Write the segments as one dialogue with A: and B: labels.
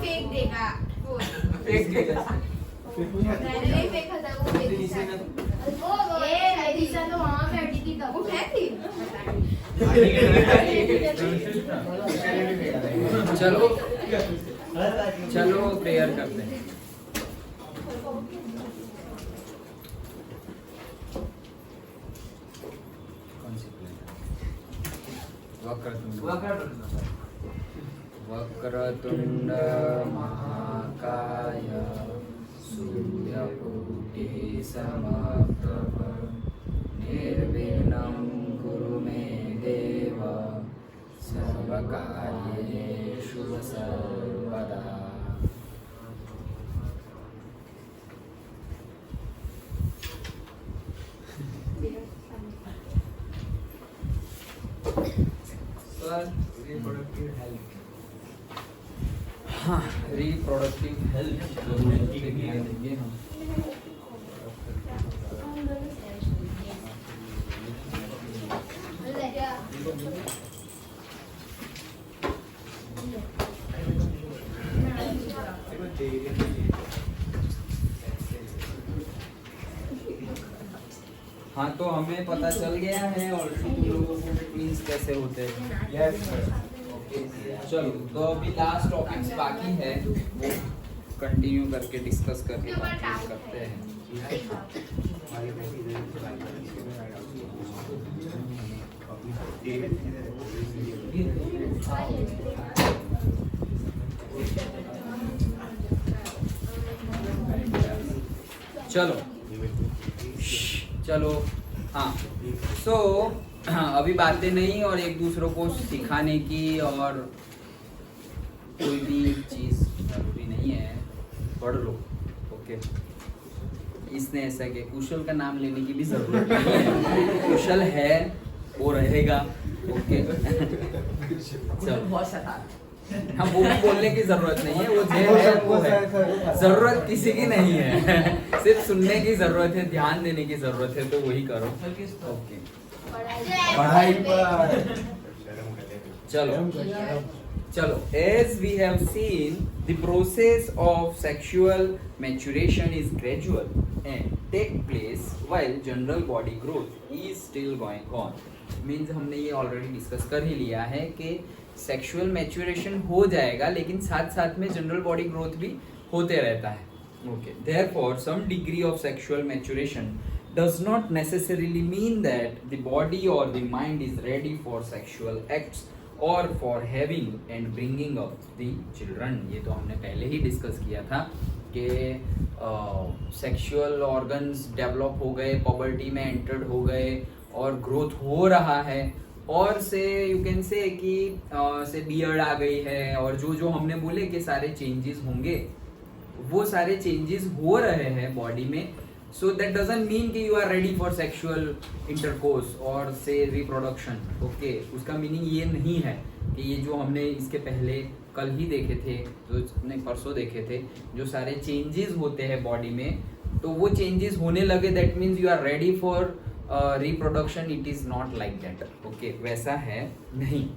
A: फेंक देगा वो
B: फेंक देगा।
A: मैंने नहीं फेंका था वो मेरी साइड ये दिशा तो वहां बैठी थी तब वो फेंकी
B: चलो चलो प्रेयर करते हैं। कौन सी प्रेयर? वक्रतुंड महाकाय सूर्यकोटिः समप्रभ निर्विघ्नं कुरु मे देव सर्वकार्येषु सर्वदा। हाँ, रिप्रोडक्टिव हेल्थ देंगे हम। हाँ, तो हमें पता चल गया है और तुम लोगों को मीन्स कैसे होते हैं। चलो, तो अभी लास्ट टॉपिक्स बाकी है, वो कंटिन्यू करके डिस्कस करके कंप्लीट करते हैं। चलो चलो हाँ, सो अभी बातें नहीं और एक दूसरों को सिखाने की और कोई भी चीज़ जरूरी नहीं है, पढ़ लो। ओके, इसने ऐसा कि कुशल का नाम लेने की भी जरूरत नहीं है, कुशल है वो रहेगा। ओके चलो, हाँ वो भी बोलने की जरूरत नहीं है, वो जो है वो है, जरूरत किसी की नहीं है, सिर्फ सुनने की जरूरत है, ध्यान देने की जरूरत है, तो वही करो। ओके, पढ़ाई पर चलो as we have seen, the process of sexual maturation is gradual and take place while general body growth is still going on. Means हमने ये ऑलरेडी डिस्कस कर ही लिया है कि सेक्सुअल मैच्योरेशन हो जाएगा, लेकिन साथ साथ में जनरल बॉडी ग्रोथ भी होते रहता है। Okay, therefore some degree of sexual maturation does not necessarily mean that the body or the mind is ready for sexual acts or for having and bringing up the children। ये तो हमने पहले ही discuss किया था कि sexual organs develop हो गए, poverty में एंटर्ड हो गए और ग्रोथ हो रहा है, और से यू कैन से कि से बियर्ड आ गई है, और जो जो हमने बोले कि सारे चेंजेस होंगे, वो सारे चेंजेस हो रहे हैं बॉडी में। सो दैट डजंट मीन कि you are ready for sexual intercourse और से रिप्रोडक्शन। ओके, उसका मीनिंग ये नहीं है कि ये जो हमने इसके पहले कल ही देखे थे, जो हमने परसों देखे थे, जो सारे चेंजेस होते हैं बॉडी में, तो वो चेंजेस होने लगे that means you are ready for reproduction. It is not like that. Okay, वैसा है नहीं।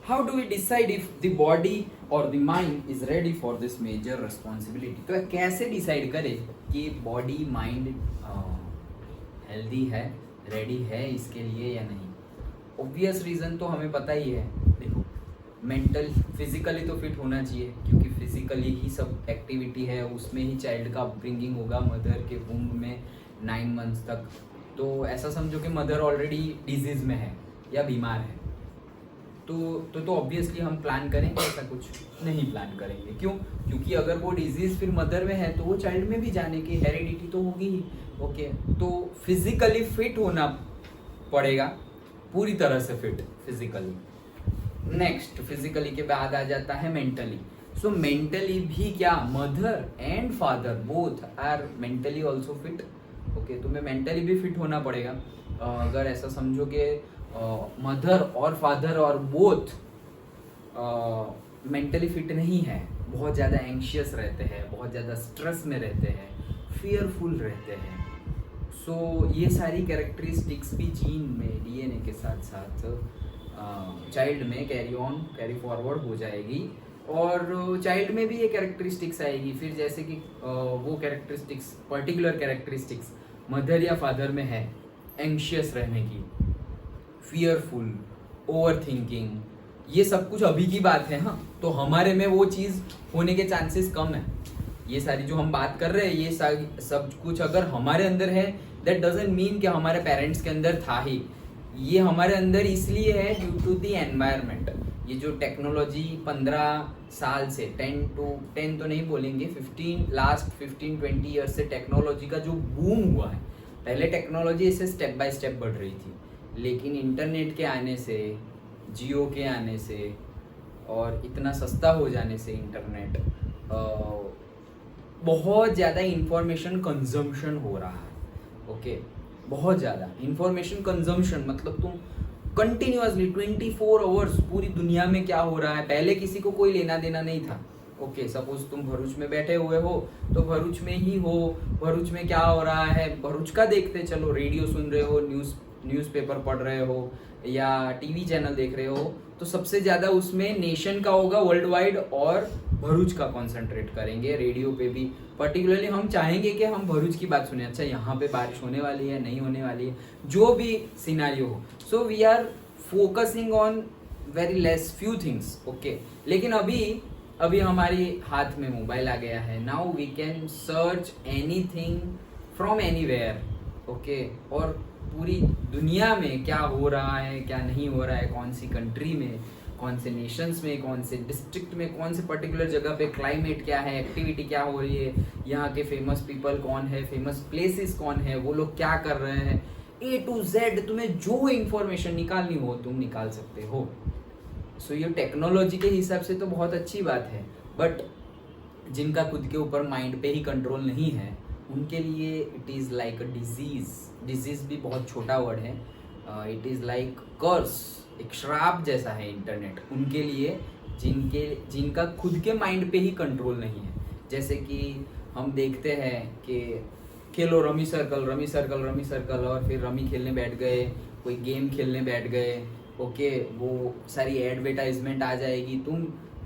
B: How do we decide if the body or the mind is ready for this major responsibility? तो कैसे डिसाइड करें कि body mind healthy है, ready है इसके लिए या नहीं? ऑब्वियस रीज़न तो हमें पता ही है। देखो, मेंटल फिजिकली तो फिट होना चाहिए, क्योंकि फिजिकली ही सब एक्टिविटी है, उसमें ही चाइल्ड का अपब्रिंगिंग होगा मदर के वूम्ब में 9 मंथ्स तक। तो ऐसा समझो कि मदर ऑलरेडी डिजीज़ में है या बीमार है, तो ऑब्वियसली हम प्लान करेंगे? ऐसा कुछ नहीं प्लान करेंगे। क्यों? क्योंकि अगर वो डिजीज़ फिर मदर में है तो वो चाइल्ड में भी जाने की हेरिडिटी तो होगी ही। ओके, तो फिजिकली फिट होना पड़ेगा, पूरी तरह से फिट फिजिकली। नेक्स्ट, फिजिकली के बाद आ जाता है मेंटली। सो मेंटली भी क्या, mother and father both are mentally also fit. Okay, तुम्हें मेंटली भी फिट होना पड़ेगा। अगर ऐसा समझो कि मदर और फादर और बोथ मेंटली फिट नहीं है, बहुत ज़्यादा एंशियस रहते हैं, बहुत ज़्यादा स्ट्रेस में रहते हैं, फियरफुल रहते हैं, सो ये सारी कैरेक्टरिस्टिक्स भी जीन में, डीएनए के साथ साथ चाइल्ड में कैरी फॉरवर्ड हो जाएगी। और चाइल्ड में भी ये कैरेक्टरिस्टिक्स आएगी। फिर जैसे कि वो कैरेक्टरिस्टिक्स, पर्टिकुलर कैरेक्टरिस्टिक्स मदर या फादर में है, एंशियस रहने की, फियरफुल, ओवर थिंकिंग, ये सब कुछ अभी की बात है। हाँ, तो हमारे में वो चीज़ होने के चांसेस कम है। ये सारी जो हम बात कर रहे हैं, ये सब कुछ अगर हमारे अंदर है, दैट डजंट मीन कि हमारे पेरेंट्स के अंदर था ही। ये हमारे अंदर इसलिए है ड्यू टू द एनवायरनमेंट। ये जो टेक्नोलॉजी 15 साल से 10 तो नहीं बोलेंगे, 15-20 ईयर से टेक्नोलॉजी का जो बूम हुआ है। पहले टेक्नोलॉजी ऐसे स्टेप बाय स्टेप बढ़ रही थी, लेकिन इंटरनेट के आने से, जियो के आने से और इतना सस्ता हो जाने से इंटरनेट, बहुत ज़्यादा इंफॉर्मेशन कंजम्पशन हो रहा है। ओके, बहुत ज़्यादा इंफॉर्मेशन कंजम्पशन, मतलब तुम कंटिन्यूअसली 24 आवर्स पूरी दुनिया में क्या हो रहा है। पहले किसी को कोई लेना देना नहीं था। ओके, सपोज तुम भरूच में बैठे हुए हो तो भरूच में ही हो, भरूच में क्या हो रहा है भरूच का देखते चलो, रेडियो सुन रहे हो, न्यूज़पेपर पढ़ रहे हो या टीवी चैनल देख रहे हो, तो सबसे ज़्यादा उसमें नेशन का होगा, वर्ल्ड वाइड, और भरूच का कंसंट्रेट करेंगे। रेडियो पे भी पर्टिकुलरली हम चाहेंगे कि हम भरूच की बात सुने, अच्छा यहाँ पे बारिश होने वाली है, नहीं होने वाली है, जो भी सिनारियो हो। So we are focusing on very less few things. Okay, लेकिन अभी हमारे हाथ में मोबाइल आ गया है। Now we can search anything from anywhere. Okay, और पूरी दुनिया में क्या हो रहा है, क्या नहीं हो रहा है, कौन सी कंट्री में, कौन से नेशंस में, कौन से डिस्ट्रिक्ट में, कौन से पर्टिकुलर जगह पे क्लाइमेट क्या है, एक्टिविटी क्या हो रही है, यहाँ के फेमस पीपल कौन है, फेमस प्लेसेस कौन है, वो लोग क्या कर रहे हैं, A to Z तुम्हें जो इंफॉर्मेशन निकालनी हो तुम निकाल सकते हो। सो ये टेक्नोलॉजी के हिसाब से तो बहुत अच्छी बात है, बट जिनका खुद के ऊपर माइंड पे ही कंट्रोल नहीं है, उनके लिए it is like a disease भी बहुत छोटा वर्ड है, इट इज़ लाइक कर्स, एक श्राप जैसा है इंटरनेट उनके लिए, जिनका खुद के माइंड पे ही कंट्रोल नहीं है। जैसे कि हम देखते हैं कि खेलो रमी सर्कल, और फिर रमी खेलने बैठ गए, कोई गेम खेलने बैठ गए। ओके, वो सारी एडवर्टाइजमेंट आ जाएगी।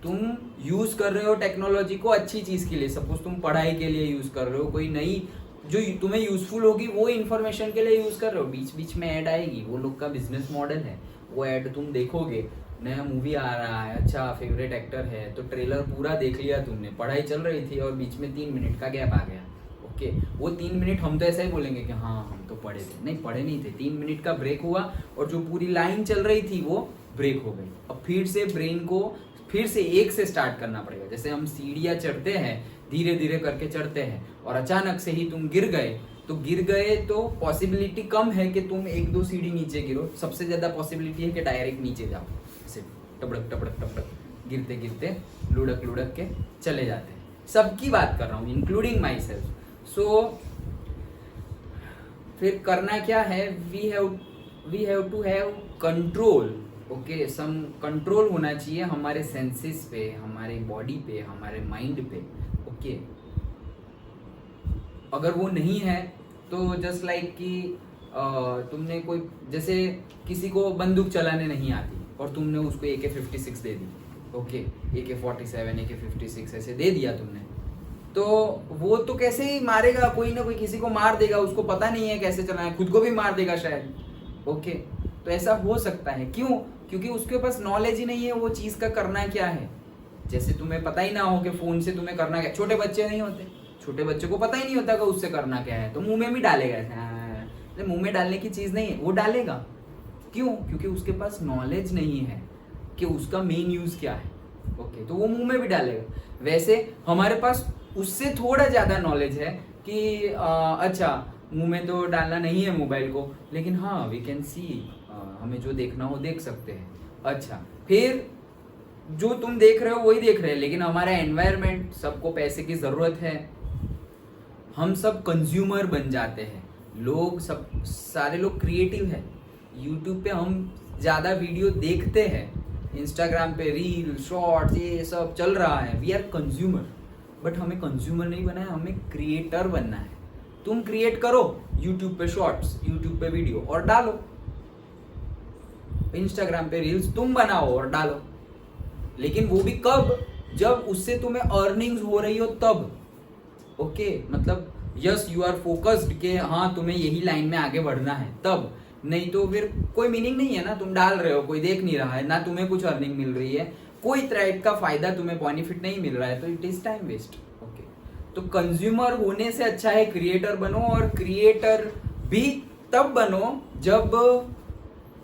B: तुम यूज़ कर रहे हो टेक्नोलॉजी को अच्छी चीज़ के लिए, सपोज तुम पढ़ाई के लिए यूज़ कर रहे हो, कोई नई जो तुम्हें यूज़फुल होगी वो इन्फॉर्मेशन के लिए यूज़ कर रहे हो, बीच बीच में ऐड आएगी, वो लोग का बिजनेस मॉडल है। वो ऐड तुम देखोगे, नया मूवी आ रहा है, अच्छा फेवरेट एक्टर है, तो ट्रेलर पूरा देख लिया तुमने, पढ़ाई चल रही थी और बीच में 3 मिनट का गैप आ गया। ओके, वो 3 मिनट हम तो ऐसा ही बोलेंगे कि हाँ हम तो पढ़े थे, नहीं पढ़े नहीं थे, 3 मिनट का ब्रेक हुआ और जो पूरी लाइन चल रही थी वो ब्रेक हो गई। अब फिर से ब्रेन को फिर से एक से स्टार्ट करना पड़ेगा। जैसे हम सीढ़ियाँ चढ़ते हैं, धीरे धीरे करके चढ़ते हैं, और अचानक से ही तुम गिर गए तो पॉसिबिलिटी कम है कि तुम 1-2 सीढ़ी नीचे गिरो, सबसे ज़्यादा पॉसिबिलिटी है कि डायरेक्ट नीचे जाओ, ऐसे टपड़क गिरते गिरते लुढ़क के चले जाते हैं। सबकी बात कर रहा हूँ, इंक्लूडिंग माई सेल्फ। सो फिर करना क्या है, we have to have control. Okay, some control होना चाहिए हमारे सेंसेस पे, हमारे बॉडी पे, हमारे माइंड पे। ओके, अगर वो नहीं है तो जस्ट लाइक कि तुमने कोई, जैसे किसी को बंदूक चलाने नहीं आती और तुमने उसको AK-56 दे दी। ओके, AK-47, AK-56 ऐसे दे दिया तुमने, तो वो तो कैसे ही मारेगा, कोई ना कोई किसी को मार देगा, उसको पता नहीं है कैसे चलाना है, खुद को भी मार देगा शायद। ओके, तो ऐसा हो सकता है, क्यों? क्योंकि उसके पास नॉलेज ही नहीं है वो चीज़ का करना क्या है। जैसे तुम्हें पता ही ना हो कि फ़ोन से तुम्हें करना क्या, छोटे बच्चे नहीं होते, छोटे बच्चे को पता ही नहीं होता कि उससे करना क्या है, तो मुंह में भी डालेगा ऐसे, मुंह में डालने की चीज़ नहीं है, वो डालेगा। क्यों? क्योंकि उसके पास नॉलेज नहीं है कि उसका मेन यूज़ क्या है। ओके, तो वो मुंह में भी डालेगा। वैसे हमारे पास उससे थोड़ा ज़्यादा नॉलेज है कि अच्छा मुंह में तो डालना नहीं है मोबाइल को, लेकिन हाँ वी कैन सी, हमें जो देखना हो देख सकते हैं। अच्छा, फिर जो तुम देख रहे हो वही देख रहे हैं, लेकिन हमारा एनवायरनमेंट, सबको पैसे की ज़रूरत है, हम सब कंज्यूमर बन जाते हैं। सारे लोग क्रिएटिव है। यूट्यूब पे हम ज़्यादा वीडियो देखते हैं, इंस्टाग्राम पे रील, शॉर्ट्स, ये सब चल रहा है, वी आर कंज्यूमर। बट हमें कंज्यूमर नहीं बनना है, हमें क्रिएटर बनना है। तुम क्रिएट करो यूट्यूब पे शॉर्ट्स, यूट्यूब पे वीडियो और डालो, इंस्टाग्राम पे रील्स तुम बनाओ और डालो, लेकिन वो भी कब, जब उससे तुम्हें अर्निंग्स हो रही हो तब, ओके मतलब यस यू आर फोकस्ड कि हाँ तुम्हें यही लाइन में आगे बढ़ना है तब, नहीं तो फिर कोई मीनिंग नहीं है ना, तुम डाल रहे हो कोई देख नहीं रहा है ना, तुम्हें कुछ अर्निंग मिल रही है, कोई थ्रेड का फायदा तुम्हें बेनिफिट नहीं मिल रहा है, तो it is time waste. Okay, तो कंज्यूमर होने से अच्छा है क्रिएटर बनो, और क्रिएटर भी तब बनो जब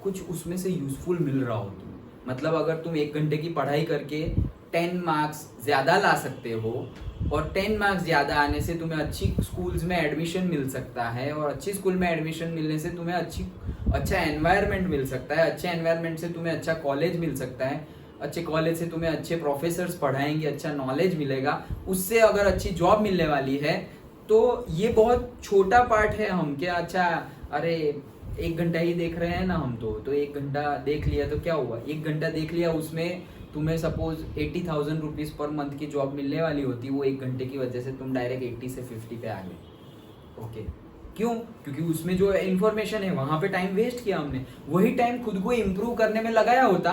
B: कुछ उसमें से यूजफुल मिल रहा हो तुम्हें। मतलब अगर तुम 1 घंटे की पढ़ाई करके 10 मार्क्स ज्यादा ला सकते हो, और 10 मार्क्स ज्यादा आने से तुम्हें अच्छी स्कूल्स में एडमिशन मिल सकता है, और अच्छी स्कूल में एडमिशन मिलने से तुम्हें अच्छा एनवायरनमेंट मिल सकता है, अच्छे एनवायरनमेंट से तुम्हें अच्छा कॉलेज मिल सकता है, अच्छे कॉलेज से तुम्हें अच्छे प्रोफेसर्स पढ़ाएंगे, अच्छा नॉलेज मिलेगा, उससे अगर अच्छी जॉब मिलने वाली है, तो ये बहुत छोटा पार्ट है। हम क्या अच्छा अरे 1 घंटा ही देख रहे हैं ना हम, तो 1 घंटा देख लिया तो क्या हुआ, 1 घंटा देख लिया, उसमें तुम्हें सपोज 80,000 रुपीज पर मंथ की जॉब मिलने वाली होती, वो 1 घंटे की वजह से तुम डायरेक्ट 80 से 50 पे आ गए। ओके, क्यों? क्योंकि उसमें जो इन्फॉर्मेशन है वहां पे टाइम वेस्ट किया हमने, वही टाइम खुद को इम्प्रूव करने में लगाया होता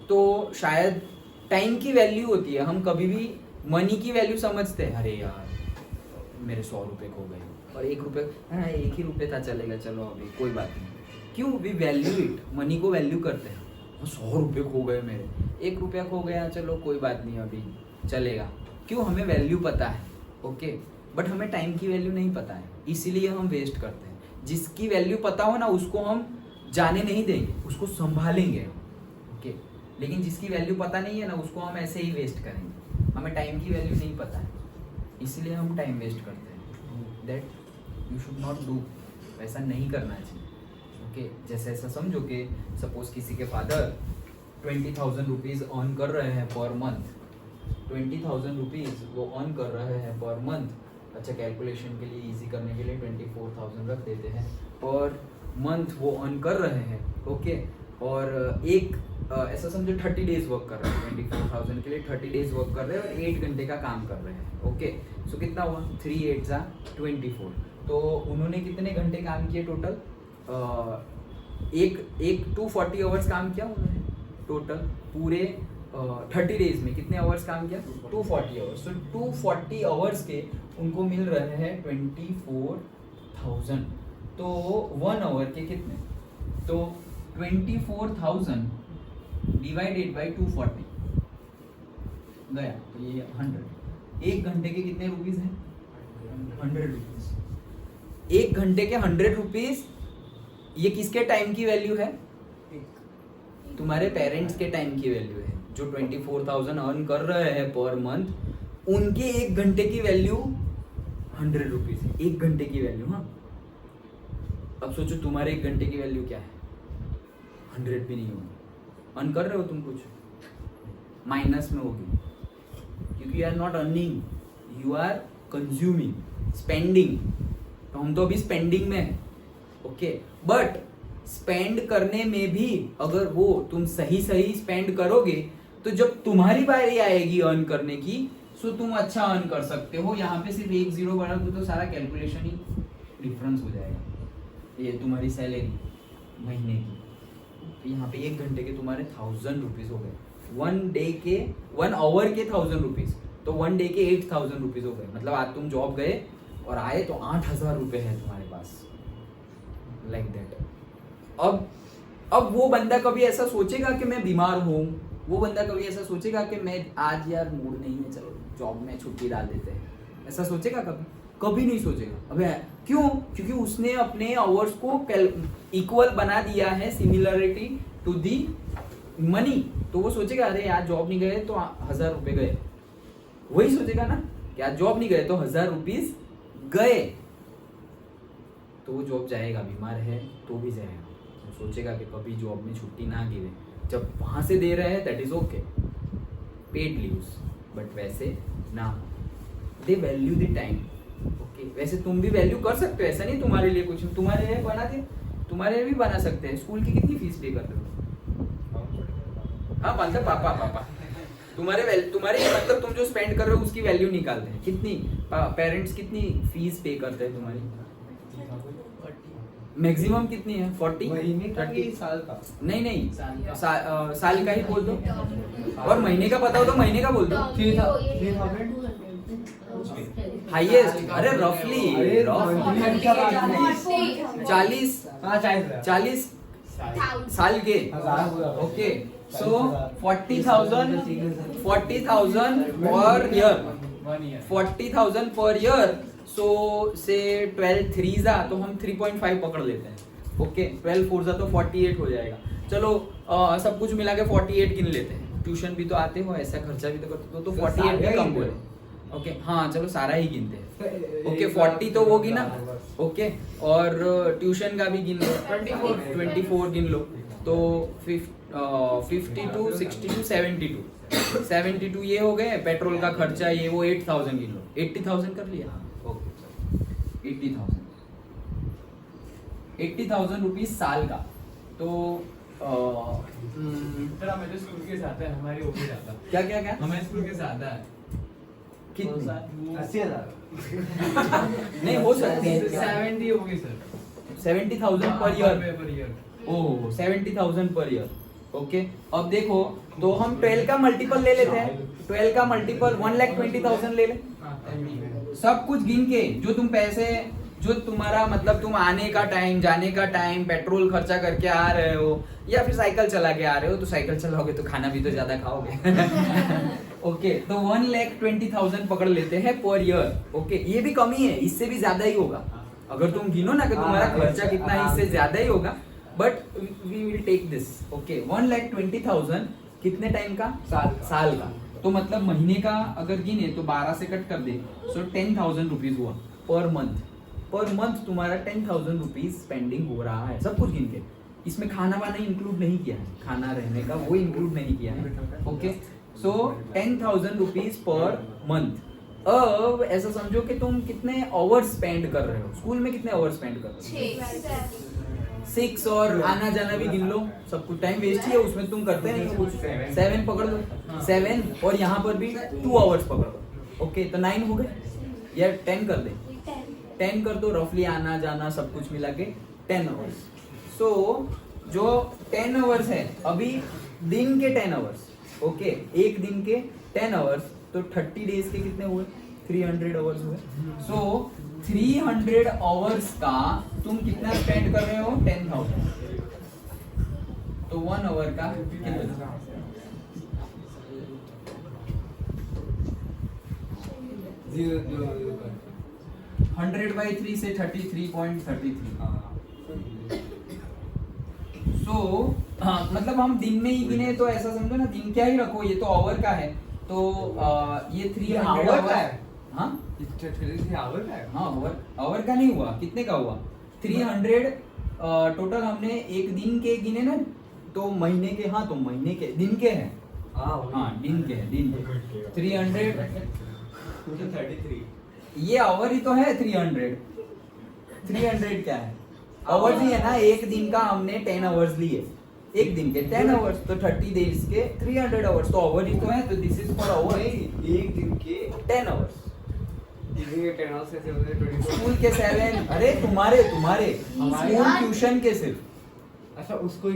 B: तो शायद टाइम की वैल्यू होती है। हम कभी भी मनी की वैल्यू समझते हैं, अरे यार मेरे 100 रुपए खो गए, और 1 रुपये, हाँ 1 ही रुपये था, चलेगा चलो अभी कोई बात नहीं। क्यों? वी वैल्यू इट, मनी को वैल्यू करते हैं। 100 रुपये खो गए मेरे, 1 रुपया खो गया, चलो कोई बात नहीं अभी चलेगा। क्यों? हमें वैल्यू पता है, ओके, बट हमें टाइम की वैल्यू नहीं पता है, इसीलिए हम वेस्ट करते हैं। जिसकी वैल्यू पता हो ना उसको हम जाने नहीं देंगे, उसको संभालेंगे, ओके, लेकिन जिसकी वैल्यू पता नहीं है ना उसको हम ऐसे ही वेस्ट करेंगे। हमें टाइम की वैल्यू नहीं पता है, इसीलिए हम टाइम वेस्ट करते हैं। That you should not do, ऐसा नहीं करना चाहिए। ओके, जैसे ऐसा समझो कि सपोज किसी के फादर 20,000 रुपीज़ अर्न कर रहे हैं पर मंथ, 20,000 रुपीज़ वो अर्न कर रहे हैं पर मंथ। अच्छा, कैलकुलेशन के लिए इजी करने के लिए 24,000 रख देते हैं, पर मंथ वो अर्न कर रहे हैं, ओके, और एक ऐसा समझो 30 डेज वर्क कर रहे हैं, 24,000 के लिए 30 डेज वर्क कर रहे हैं और 8 घंटे का काम कर रहे हैं, ओके। सो कितना हुआ, 3 8 जा 24। तो उन्होंने कितने घंटे काम किए टोटल? एक 240 आवर्स काम किया उन्होंने टोटल पूरे 30 डेज में। कितने आवर्स काम किया? 240 आवर्स। सो 240 आवर्स के उनको मिल रहे हैं 24,000। तो 1 आवर के कितने? तो 24,000 डिवाइडेड बाई 240 गया, तो ये 100। 1 घंटे के कितने रुपीज हैं? 100 रुपीज। 1 घंटे के 100 रुपीज, ये किसके टाइम की वैल्यू है? तुम्हारे पेरेंट्स के टाइम की वैल्यू है, जो 24,000 अर्न कर रहे हैं पर मंथ, उनके 1 घंटे की वैल्यू 100 रुपीज है। 1 घंटे की वैल्यू, हाँ। अब सोचो तुम्हारे 1 घंटे की वैल्यू क्या है? 100 भी नहीं होगी। अर्न कर रहे हो तुम, कुछ माइनस में होगी, क्योंकि you are not earning, you are consuming, spending. तो हम तो अभी स्पेंडिंग में है, ओके। बट स्पेंड करने में भी अगर वो तुम सही स्पेंड करोगे, तो जब तुम्हारी बारी आएगी अर्न करने की, सो तुम अच्छा अर्न कर सकते हो। यहाँ पे सिर्फ 1 0 बढ़ा दो तो सारा कैलकुलेशन ही डिफरेंस हो जाएगा। ये तुम्हारी सैलरी महीने की, तो यहाँ पे 1 घंटे के तुम्हारे 1,000 रुपीज हो गए। 1 आवर के 1,000 रुपीज, तो 1 डे के 8,000 रुपीज हो गए। मतलब आज तुम जॉब गए और आए तो 8,000 रुपए है तुम्हारे पास, लाइक दैट। अब वो बंदा कभी ऐसा सोचेगा कि मैं बीमार हूँ? वो बंदा कभी ऐसा सोचेगा कि मैं आज यार मूड नहीं है, चलो जॉब में छुट्टी डाल देते हैं? ऐसा सोचेगा कभी? कभी नहीं सोचेगा। अबे क्यों? क्योंकि उसने अपने आवर्स को इक्वल बना दिया है, सिमिलरिटी टू दी मनी। तो वो सोचेगा अरे यार जॉब नहीं गए तो 1,000 रुपए गए, वही सोचेगा ना कि आज जॉब नहीं गए तो 1,000 रुपीज गए। तो वो जॉब जाएगा, बीमार है तो भी जाएगा। तो सोचेगा कि कभी जॉब में छुट्टी ना गिरे, जब वहां से दे रहे हैं that is okay, paid leaves, but वैसे ना, दे वैल्यू द टाइम, ओके। वैसे तुम भी वैल्यू कर सकते हो, ऐसा नहीं तुम्हारे लिए कुछ, तुम्हारे लिए बना दे, तुम्हारे लिए भी बना सकते हैं। स्कूल की कितनी फीस पे करते हो? हाँ, मतलब पापा तुम्हारे मतलब तुम जो स्पेंड कर रहे हो उसकी वैल्यू निकालते हैं। कितनी पेरेंट्स कितनी फीस पे करते हैं तुम्हारी? मैक्सिमम कितनी है 40
C: महीने का
B: 30
C: कि साल का?
B: नहीं नहीं
C: साल का।
B: साल का ही बोल दो और महीने का पता हो तो महीने का बोल दो
C: 3,000
B: हाईएस्ट अरे रफली
C: अरे,
B: रफ
C: मंथली का बात नहीं।
B: 40
C: हाँ
B: 40 साल के okay so 40,000 per year 40,000 per year so से 12 थ्रीजा तो हम 3.5 पकड़ लेते हैं ओके 12 फोरजा तो 48 हो जाएगा चलो सब कुछ मिला के 48 गिन लेते हैं ट्यूशन भी तो आते हो ऐसा खर्चा भी तो करते हो तो 48 भी कम बोले ओके हाँ चलो सारा ही गिनते हैं ओके 40 तो वो गिना ओके और ट्यूशन का भी गिन लो 24 गिन लो तो 52 62 72 ये हो गए पेट्रोल का खर्चा ये वो 8,000 गिन लो 80,000 कर लिया ओके 80,000 रुपीज साल का तो
C: तेरा मेरे स्कूल के साथ है हमारी वो भी ज्यादा
B: क्या क्या क्या
C: हमारे स्कूल के ज्यादा है
B: कितनी
C: 80,000
B: नहीं हो सकती है
C: 70 होगी sir
B: 70,000 per year
C: per year
B: oh 70,000 per year okay अब देखो तो हम 12 का मल्टीपल ले लेते हैं 12 का मल्टीपल 1,20,000 ले ले सब कुछ गिन के जो तुम पैसे जो तुम्हारा मतलब तुम आने का टाइम जाने का टाइम पेट्रोल खर्चा करके आ रहे हो या फिर साइकिल चला के आ रहे हो तो साइकिल चलाओगे तो खाना भी तो ज्यादा खाओगे ओके तो 1,20,000 पकड़ लेते हैं पर ईयर ओके ये भी कमी है इससे भी ज्यादा ही होगा अगर तुम गिनो ना कि तुम्हारा खर्चा कितना है इससे ज्यादा ही होगा but we will take this okay 1,20,000 कितने टाइम का साल का तो मतलब महीने का अगर गिने तो 12 से कट कर दे सो 10,000 रुपीज हुआ पर मंथ तुम्हारा 10,000 रुपीज स्पेंडिंग हो रहा है सब कुछ गिन के इसमें खाना वाना इंक्लूड नहीं किया है खाना रहने का वो इंक्लूड नहीं किया है okay so 10,000 rupees per month अब ऐसा समझो कि तुम कितने आवर्स स्पेंड कर रहे हो स्कूल में कितने आवर्स स्पेंड कर रहे हो 6 और आना जाना भी गिन लो सब कुछ टाइम वेस्ट ही है उसमें तुम करते नहीं कुछ 7 पकड़ लो 7 और यहाँ पर भी 2 आवर्स पकड़ लो ओके तो 9 हो गए या 10 कर दे 10 कर दो रफली आना जाना सब कुछ मिला के 10 आवर्स सो जो 10 आवर्स है अभी दिन के 10 आवर्स ओके एक दिन के 10 आवर्स तो 30 डेज के कितने हुए 300 आवर्स हुए सो 300 आवर्स का तुम कितना स्पेंड कर रहे हो 10,000 तो 1 आवर का कितना 100/3 से 33.33 सो मतलब हम दिन में ही गिने तो ऐसा समझो ना दिन क्या ही रखो ये तो आवर का है तो ये 300
C: आवर का है
B: हाँ
C: आवर का है
B: हाँ आवर का नहीं हुआ कितने का हुआ 300 टोटल हमने एक दिन के गिने ना तो महीने के हाँ तो महीने के दिन के हैं हाँ दिन के हैं दिन के 300
C: 33
B: ये आवर ही तो है 300 क्या है आवर्स ही है ना एक दिन का हमने 10 आवर्स लिए एक दिन के 10 आवर्स तो 30 डेज के 300 आवर्स तो आवर ही तो है तो दिस इज फॉर आवर
C: एक दिन के
B: 10 आवर्स
C: 10 hours से 24
B: स्कूल के 7 अरे तुम्हारे स्कूल ट्यूशन के सिर्फ
C: अच्छा उसको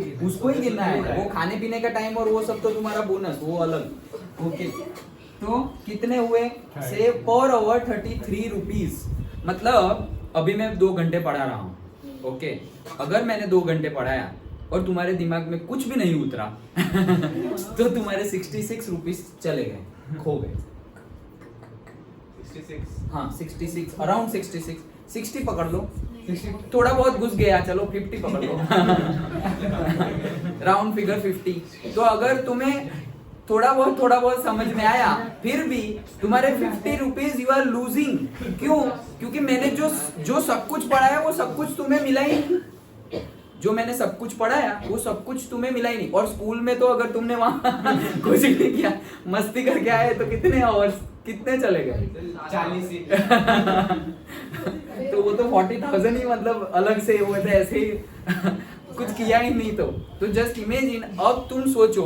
C: ही
B: गिनना है वो खाने पीने का टाइम और वो सब तो तुम्हारा बोनस वो अलग ओके तो कितने हुए से पर आवर 33 रुपीज मतलब अभी मैं 2 घंटे पढ़ा रहा हूँ ओके अगर मैंने 2 घंटे पढ़ाया और तुम्हारे दिमाग में कुछ भी नहीं उतरा तो तुम्हारे 66 रुपीज चले गए खो गए
C: 66
B: हाँ 66 अराउंड 66 60 पकड़ लो थोड़ा बहुत घुस गया चलो 50 पकड़ लो राउंड फिगर 50 तो अगर तुम्हें थोड़ा बहुत समझ में आया फिर भी तुम्हारे 50 रुपीज यू आर लूजिंग क्यों क्योंकि मैंने जो सब कुछ पढ़ाया वो सब कुछ तुम्हें मिला ही नहीं जो मैंने सब कुछ पढ़ाया वो सब कुछ तुम्हें मिला ही नहीं और स्कूल में तो अगर तुमने वहां कुछ नहीं किया मस्ती करके आए तो कितने आवर्स कितने चले गए
C: 40
B: तो वो तो 40,000 ही मतलब अलग से हुए थे ऐसे ही कुछ किया ही नहीं तो जस्ट इमेजिन अब तुम सोचो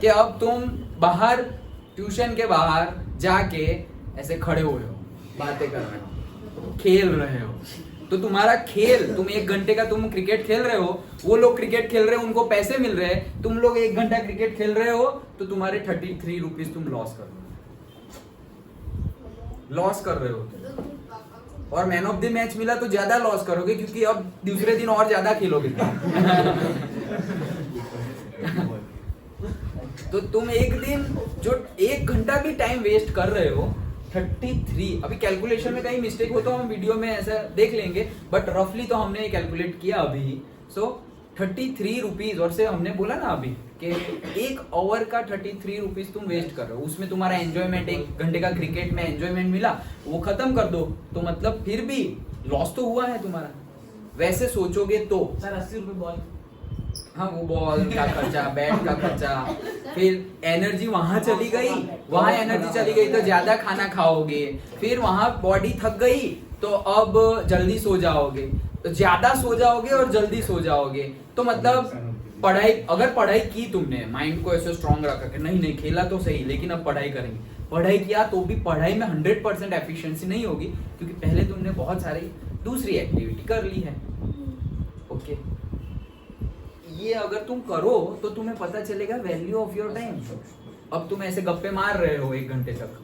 B: कि अब तुम बाहर ट्यूशन के बाहर जाके ऐसे खड़े हुए हो बातें कर रहे हो खेल रहे हो तो तुम्हारा खेल, तुम 1 घंटे का तुम क्रिकेट खेल रहे हो, वो लोग क्रिकेट खेल रहे हो, उनको पैसे मिल रहे हैं, तुम लोग 1 घंटा क्रिकेट खेल रहे हो तो तुम्हारे 33 रुपीज तुम लॉस कर रहे हो। और मैन ऑफ द मैच मिला तो ज्यादा लॉस करोगे, क्योंकि अब दूसरे दिन और ज्यादा खेलोगे। तो तुम एक दिन जो 1 घंटा भी टाइम वेस्ट कर रहे हो, 33, अभी कैलकुलेशन में कहीं मिस्टेक हो तो हम वीडियो में ऐसा देख लेंगे, बट रफली तो हमने कैलकुलेट किया अभी। सो 33 रुपीज, और से हमने बोला ना अभी कि 1 आवर का 33 रुपीज तुम वेस्ट कर रहे हो, उसमें तुम्हारा एंजॉयमेंट, 1 घंटे का क्रिकेट में एंजॉयमेंट मिला, वो खत्म कर दो, तो मतलब फिर भी लॉस तो हुआ है तुम्हारा। वैसे सोचोगे तो
C: सर 80 रुपए बॉल,
B: हाँ वो बॉल का खर्चा, बैट का खर्चा, फिर एनर्जी वहां चली गई, वहां एनर्जी चली गई तो ज्यादा खाना खाओगे, फिर वहां बॉडी थक गई तो अब जल्दी सो जाओगे, तो ज्यादा सो जाओगे और जल्दी सो जाओगे। तो मतलब पढ़ाई, अगर पढ़ाई की तुमने, माइंड को ऐसे स्ट्रांग रखा कि नहीं नहीं खेला तो सही लेकिन अब पढ़ाई करेंगे, पढ़ाई किया तो भी पढ़ाई में 100% एफिशिएंसी नहीं होगी, क्योंकि पहले तुमने बहुत सारी दूसरी एक्टिविटी कर ली है। ओके, ये अगर तुम करो तो तुम्हें पता चलेगा वैल्यू ऑफ योर टाइम। अब तुम ऐसे गप्पे मार रहे हो 1 घंटे तक,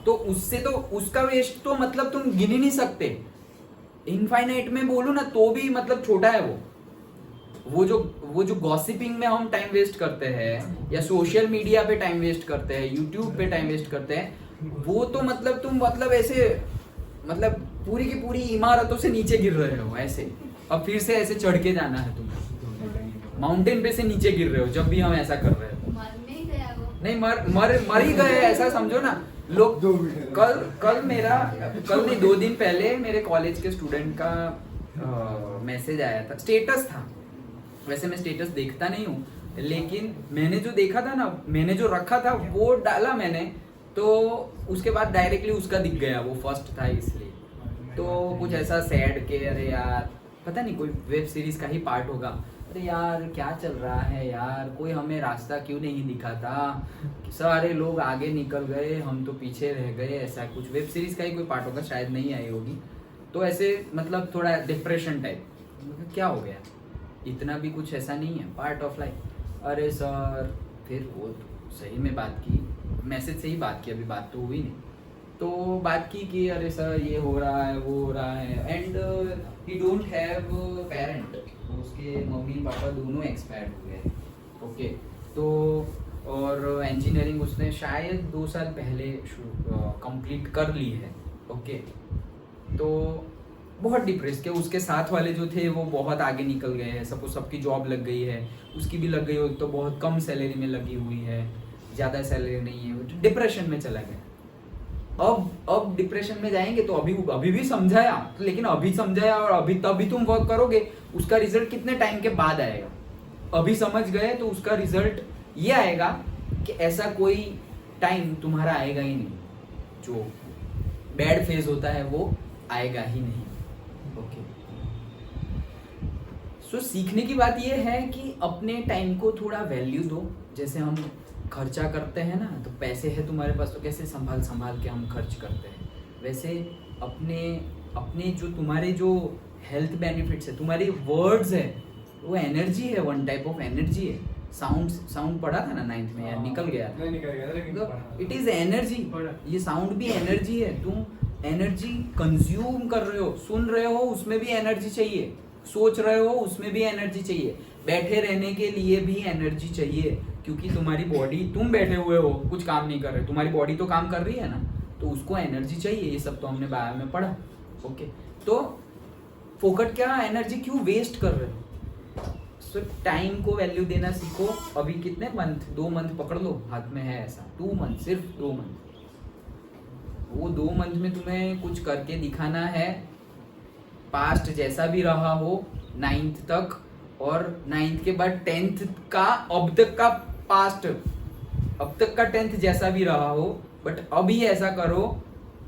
B: तो उससे तो उसका वेस्ट तो मतलब तुम गिन ही नहीं सकते। इनफाइनाइट में बोलूं ना तो भी मतलब छोटा है वो जो गॉसिपिंग में हम टाइम वेस्ट करते हैं, या सोशल मीडिया पे टाइम वेस्ट करते हैं, यूट्यूब पे टाइम वेस्ट करते हैं, वो तो मतलब तुम मतलब ऐसे मतलब पूरी की पूरी इमारतों से नीचे गिर रहे हो ऐसे। अब फिर से ऐसे चढ़ के जाना है तुम्हें, माउंटेन पे से नीचे गिर रहे हो जब भी हम ऐसा कर रहे हो। नहीं मर ही गए ऐसा समझो ना लोग। कल नहीं 2 दिन पहले मेरे कॉलेज के स्टूडेंट का मैसेज आया था, स्टेटस था। वैसे मैं स्टेटस देखता नहीं हूँ, लेकिन मैंने जो देखा था ना, मैंने जो रखा था वो डाला मैंने, तो उसके बाद डायरेक्टली उसका दिख गया, वो फर्स्ट था इसलिए। तो कुछ ऐसा सैड के अरे यार पता नहीं कोई वेब सीरीज का ही पार्ट होगा, अरे यार क्या चल रहा है यार, कोई हमें रास्ता क्यों नहीं दिखाता, सारे लोग आगे निकल गए हम तो पीछे रह गए, ऐसा कुछ वेब सीरीज का ही कोई पार्ट होगा, शायद नहीं आई होगी। तो ऐसे मतलब थोड़ा डिप्रेशन टाइप, क्या हो गया, इतना भी कुछ ऐसा नहीं है, पार्ट ऑफ लाइफ। अरे सर, फिर वो सही में बात की, मैसेज से ही बात की, अभी बात तो हुई नहीं, तो बात की कि अरे सर ये हो रहा है वो हो रहा है, and he don't have parent, उसके मम्मी पापा दोनों एक्सपायर्ड हुए। ओके, तो और इंजीनियरिंग उसने शायद 2 साल पहले कंप्लीट कर ली है। ओके, तो बहुत डिप्रेस के, उसके साथ वाले जो थे वो बहुत आगे निकल गए हैं, सबकी जॉब लग गई है, उसकी भी लग गई हो तो बहुत कम सैलरी में लगी हुई है, ज़्यादा सैलरी नहीं है, डिप्रेशन में चला गया। अब डिप्रेशन में जाएंगे तो अभी भी समझाया, लेकिन अभी समझाया और अभी तभी तुम वर्क करोगे, उसका रिजल्ट कितने टाइम के बाद आएगा। अभी समझ गए तो उसका रिजल्ट ये आएगा कि ऐसा कोई टाइम तुम्हारा आएगा ही नहीं, जो बैड फेज होता है वो आएगा ही नहीं। ओके, सो सीखने की बात ये है कि अपने टाइम को थोड़ा वैल्यू दो। जैसे हम खर्चा करते हैं ना, तो पैसे है तुम्हारे पास तो कैसे संभाल के हम खर्च करते हैं, वैसे अपने जो तुम्हारे जो हेल्थ बेनिफिट्स है, तुम्हारी वर्ड्स है, वो एनर्जी है, वन टाइप ऑफ एनर्जी है। साउंड पढ़ा था ना 9th में, यार निकल गया था। इट इज एनर्जी, ये साउंड भी एनर्जी है। तुम एनर्जी कंज्यूम कर रहे हो, सुन रहे हो, उसमें भी एनर्जी चाहिए, सोच रहे हो उसमें भी एनर्जी चाहिए, बैठे रहने के लिए भी एनर्जी चाहिए, क्योंकि तुम्हारी बॉडी, तुम बैठे हुए हो कुछ काम नहीं कर रहे, तुम्हारी बॉडी तो काम कर रही है ना, तो उसको एनर्जी चाहिए। ये सब तो हमने बायो में पढ़ा। ओके, तो फोकट क्या, एनर्जी क्यों वेस्ट कर रहे हो। सो टाइम को वैल्यू देना सीखो। अभी कितने मंथ, 2 मंथ पकड़ लो, हाथ में है ऐसा 2 मंथ, सिर्फ 2 मंथ। वो 2 मंथ में तुम्हें कुछ करके दिखाना है। पास्ट जैसा भी रहा हो 9th तक, और 9th के बाद 10th का, अब तक का पास्ट, अब तक का 10th जैसा भी रहा हो, बट अभी ऐसा करो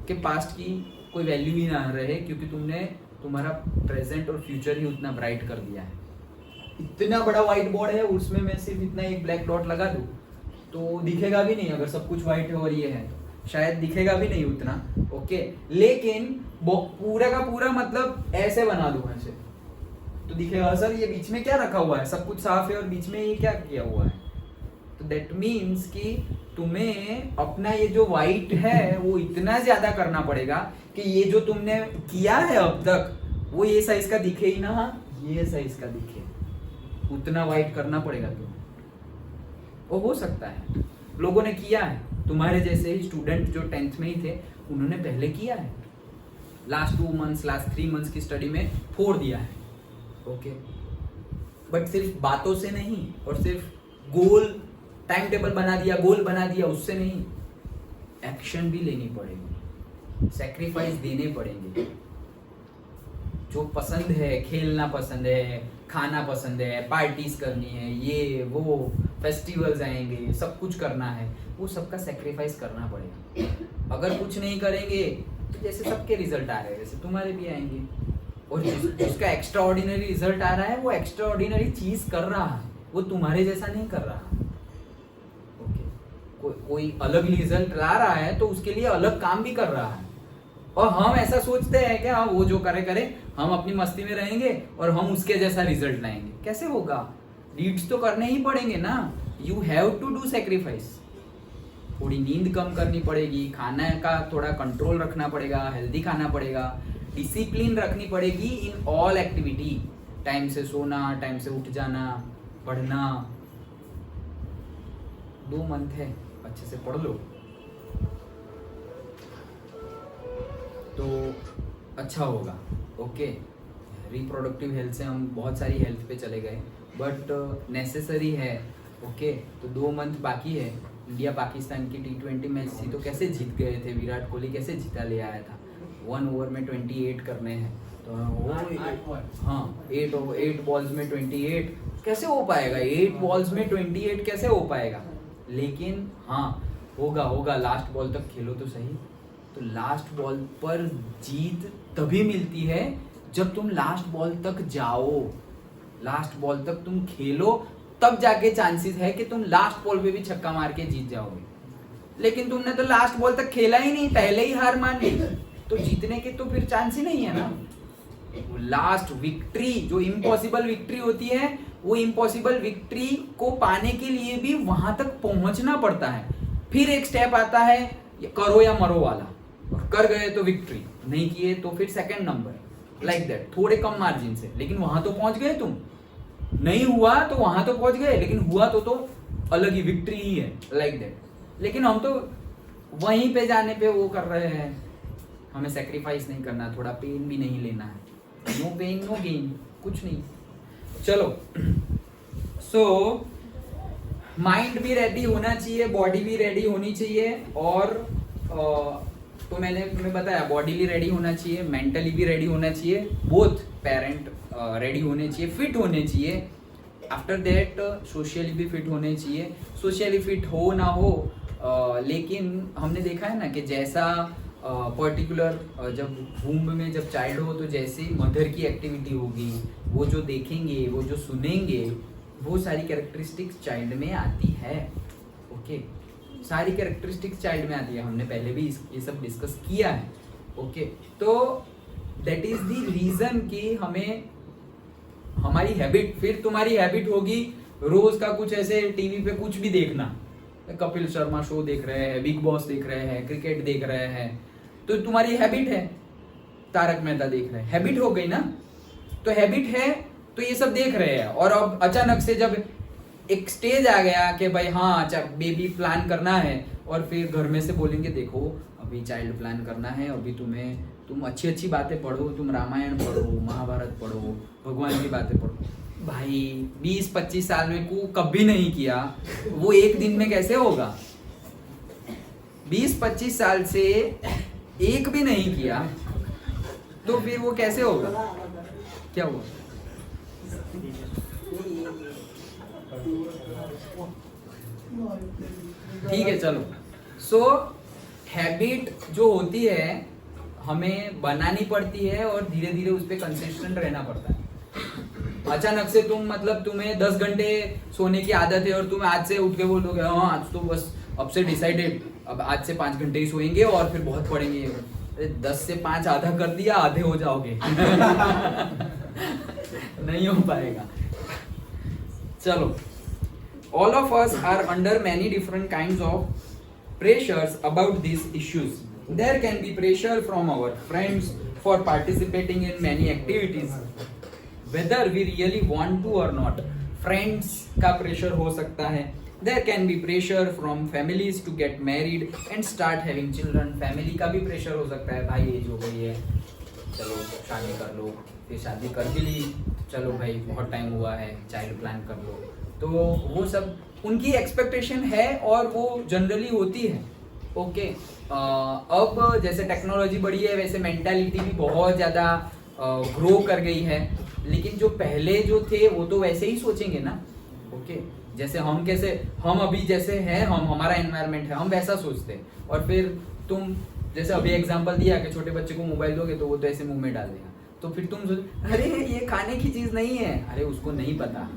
B: कि पास्ट की कोई वैल्यू ही ना रहे, क्योंकि तुमने तुम्हारा प्रेजेंट और फ्यूचर ही उतना ब्राइट कर दिया है। इतना बड़ा व्हाइट बोर्ड है, उसमें मैं सिर्फ इतना एक ब्लैक डॉट लगा दूं तो दिखेगा भी नहीं, अगर सब कुछ व्हाइट है और ये है। शायद दिखेगा भी नहीं उतना, ओके। लेकिन पूरा का पूरा मतलब ऐसे बना दूं ऐसे, तो दिखेगा सर ये बीच में क्या रखा हुआ है, सब कुछ साफ है और बीच में ये क्या किया हुआ है। तो दैट मीन्स कि तुम्हें अपना ये जो वाइट है वो इतना ज्यादा करना पड़ेगा कि ये जो तुमने किया है अब तक वो ये साइज का दिखे ही ना, ये साइज का दिखे, उतना वाइट करना पड़ेगा तुम्हें। वो हो सकता है लोगों ने किया है, तुम्हारे जैसे ही स्टूडेंट जो 10th में ही थे उन्होंने पहले किया है, लास्ट 2 मंथ्स लास्ट 3 मंथ्स की स्टडी में फोड़ दिया है, ओके। बट सिर्फ बातों से नहीं और सिर्फ गोल टाइम टेबल बना दिया, गोल बना दिया, उससे नहीं, एक्शन भी लेनी पड़ेगी, सेक्रीफाइस देने पड़ेंगे। जो पसंद है, खेलना पसंद है, खाना पसंद है, पार्टीज करनी है, ये वो फेस्टिवल्स आएंगे, सब कुछ करना है, वो सबका सेक्रीफाइस करना पड़ेगा। अगर कुछ नहीं करेंगे तो जैसे सबके रिजल्ट आ रहे हैं वैसे तुम्हारे भी आएंगे, और जिसका एक्स्ट्रा ऑर्डिनरी रिजल्ट आ रहा है वो एक्स्ट्रा ऑर्डिनरी चीज कर रहा है, वो तुम्हारे जैसा नहीं कर रहा, ओके। कोई अलग रिजल्ट ला रहा है तो उसके लिए अलग काम भी कर रहा है, और हम ऐसा सोचते हैं कि हाँ वो जो करे हम अपनी मस्ती में रहेंगे और हम उसके जैसा रिजल्ट लाएंगे। कैसे होगा? डीड्स तो करने ही पड़ेंगे ना, you have to do sacrifice. थोड़ी नींद कम करनी पड़ेगी, खाना का थोड़ा कंट्रोल रखना पड़ेगा, हेल्दी खाना पड़ेगा, डिसिप्लिन रखनी पड़ेगी इन ऑल एक्टिविटी, टाइम से सोना, टाइम से उठ जाना, पढ़ना। 2 मंथ है, अच्छे से पढ़ लो तो अच्छा होगा, ओके। रिप्रोडक्टिव हेल्थ से हम बहुत सारी हेल्थ पे चले गए, बट नेसेसरी है, ओके। तो 2 मंथ बाकी है। इंडिया पाकिस्तान की T20 मैच थी तो कैसे जीत गए थे, विराट कोहली कैसे जीता ले आया था। 1 ओवर में 28 करने हैं तो वो हाँ 8 बॉल्स में 28 कैसे हो पाएगा, 8 बॉल्स में 28 कैसे हो पाएगा। लेकिन हाँ होगा, लास्ट बॉल तक खेलो तो सही। तो लास्ट बॉल पर जीत तभी मिलती है जब तुम लास्ट बॉल तक जाओ, लास्ट बॉल तक तुम खेलो, तब जाके चांसेस है कि तुम लास्ट बॉल पे भी छक्का मार के जीत जाओगे। लेकिन तुमने तो लास्ट बॉल तक खेला ही नहीं, पहले ही हार मान ली, तो जीतने के तो फिर चांस ही नहीं है ना। लास्ट विक्ट्री जो इम्पॉसिबल विक्ट्री होती है, वो इम्पॉसिबल विक्ट्री को पाने के लिए भी वहां तक पहुंचना पड़ता है। फिर एक स्टेप आता है करो या मरो वाला, और कर गए तो विक्ट्री, नहीं किए तो फिर सेकंड नंबर, लाइक दैट, थोड़े कम मार्जिन से, लेकिन वहां तो पहुंच गए तुम। नहीं हुआ तो वहां तो पहुंच गए, लेकिन हुआ तो अलग ही विक्ट्री ही है, लाइक दैट। लेकिन हम तो वहीं पे जाने पे वो कर रहे हैं, हमें सेक्रीफाइस नहीं करना, थोड़ा पेन भी नहीं लेना है। नो पेन नो गेन, कुछ नहीं। चलो, सो माइंड भी रेडी होना चाहिए, बॉडी भी रेडी होनी चाहिए, और तो मैंने तुम्हें बताया बॉडीली रेडी होना चाहिए, मेंटली भी रेडी होना चाहिए, बोथ पेरेंट रेडी होने चाहिए, फिट होने चाहिए। आफ्टर दैट सोशली भी फिट होने चाहिए। सोशली फिट हो ना हो, लेकिन हमने देखा है ना कि जैसा पर्टिकुलर जब वूम्ब में जब चाइल्ड हो तो जैसे मदर की एक्टिविटी होगी, वो जो देखेंगे, वो जो सुनेंगे, वो सारी कैरेक्टरिस्टिक्स चाइल्ड में आती है, ओके। सारी कैरेक्टरिस्टिक्स चाइल्ड में आती है, हमने पहले भी ये सब डिस्कस किया है, ओके। तो दैट इज द रीजन कि हमें हमारी हैबिट, फिर तुम्हारी हैबिट होगी रोज का कुछ ऐसे टीवी पे कुछ भी देखना, कपिल शर्मा शो देख रहे हैं, बिग बॉस देख रहे हैं, क्रिकेट देख रहे हैं, तो तुम्हारी हैबिट है, तारक मेहता देख रहे हैं, हैबिट हो गई ना। तो हैबिट है तो ये सब देख रहे हैं, और अब अचानक से जब एक स्टेज आ गया कि भाई हाँ अच्छा बेबी प्लान करना है, और फिर घर में से बोलेंगे देखो अभी चाइल्ड प्लान करना है, अभी तुम अच्छी अच्छी बातें पढ़ो, तुम रामायण पढ़ो, महाभारत पढ़ो, भगवान की बातें पढ़ो। भाई 20-25 साल में कभी नहीं किया, वो एक दिन में कैसे होगा? 20-25 साल से एक भी नहीं किया तो फिर वो कैसे होगा? क्या हुआ? ठीक है, चलो। सो हैबिट जो होती है हमें बनानी पड़ती है, और धीरे धीरे उस पर कंसिस्टेंट रहना पड़ता है। अचानक से तुम्हें 10 घंटे सोने की आदत है और तुम आज से उठ के बोल दोगे हाँ आज तो बस अब से डिसाइडेड अब आज से 5 घंटे ही सोएंगे और फिर बहुत पढ़ेंगे। अरे 10 से 5 आधा कर दिया, आधे हो जाओगे। नहीं हो पाएगा। चलो, all of us are under many different kinds of pressures about these issues. There can be pressure from our friends for participating in many activities, whether we really want to or not. Friends का pressure हो सकता है। There can be pressure from families to get married and start having children. Family का भी pressure हो सकता है, भाई एज हो गई है, चलो शादी कर लो, फिर शादी कर भी ली, चलो भाई बहुत टाइम हुआ है, चाइल्ड प्लान कर लो। तो वो सब उनकी एक्सपेक्टेशन है और वो जनरली होती है। ओके, अब जैसे टेक्नोलॉजी बढ़ी है वैसे मेंटालिटी भी बहुत ज़्यादा ग्रो कर गई है, लेकिन जो पहले जो थे वो तो वैसे ही सोचेंगे ना। ओके, जैसे हम अभी जैसे हैं, हमारा एनवायरनमेंट है, हम वैसा सोचते हैं। और फिर तुम जैसे अभी एग्जांपल दिया कि छोटे बच्चे को मोबाइल दोगे तो वो तो ऐसे मुंह में डाल देगा, तो फिर तुम सोच अरे ये खाने की चीज़ नहीं है। अरे उसको नहीं पता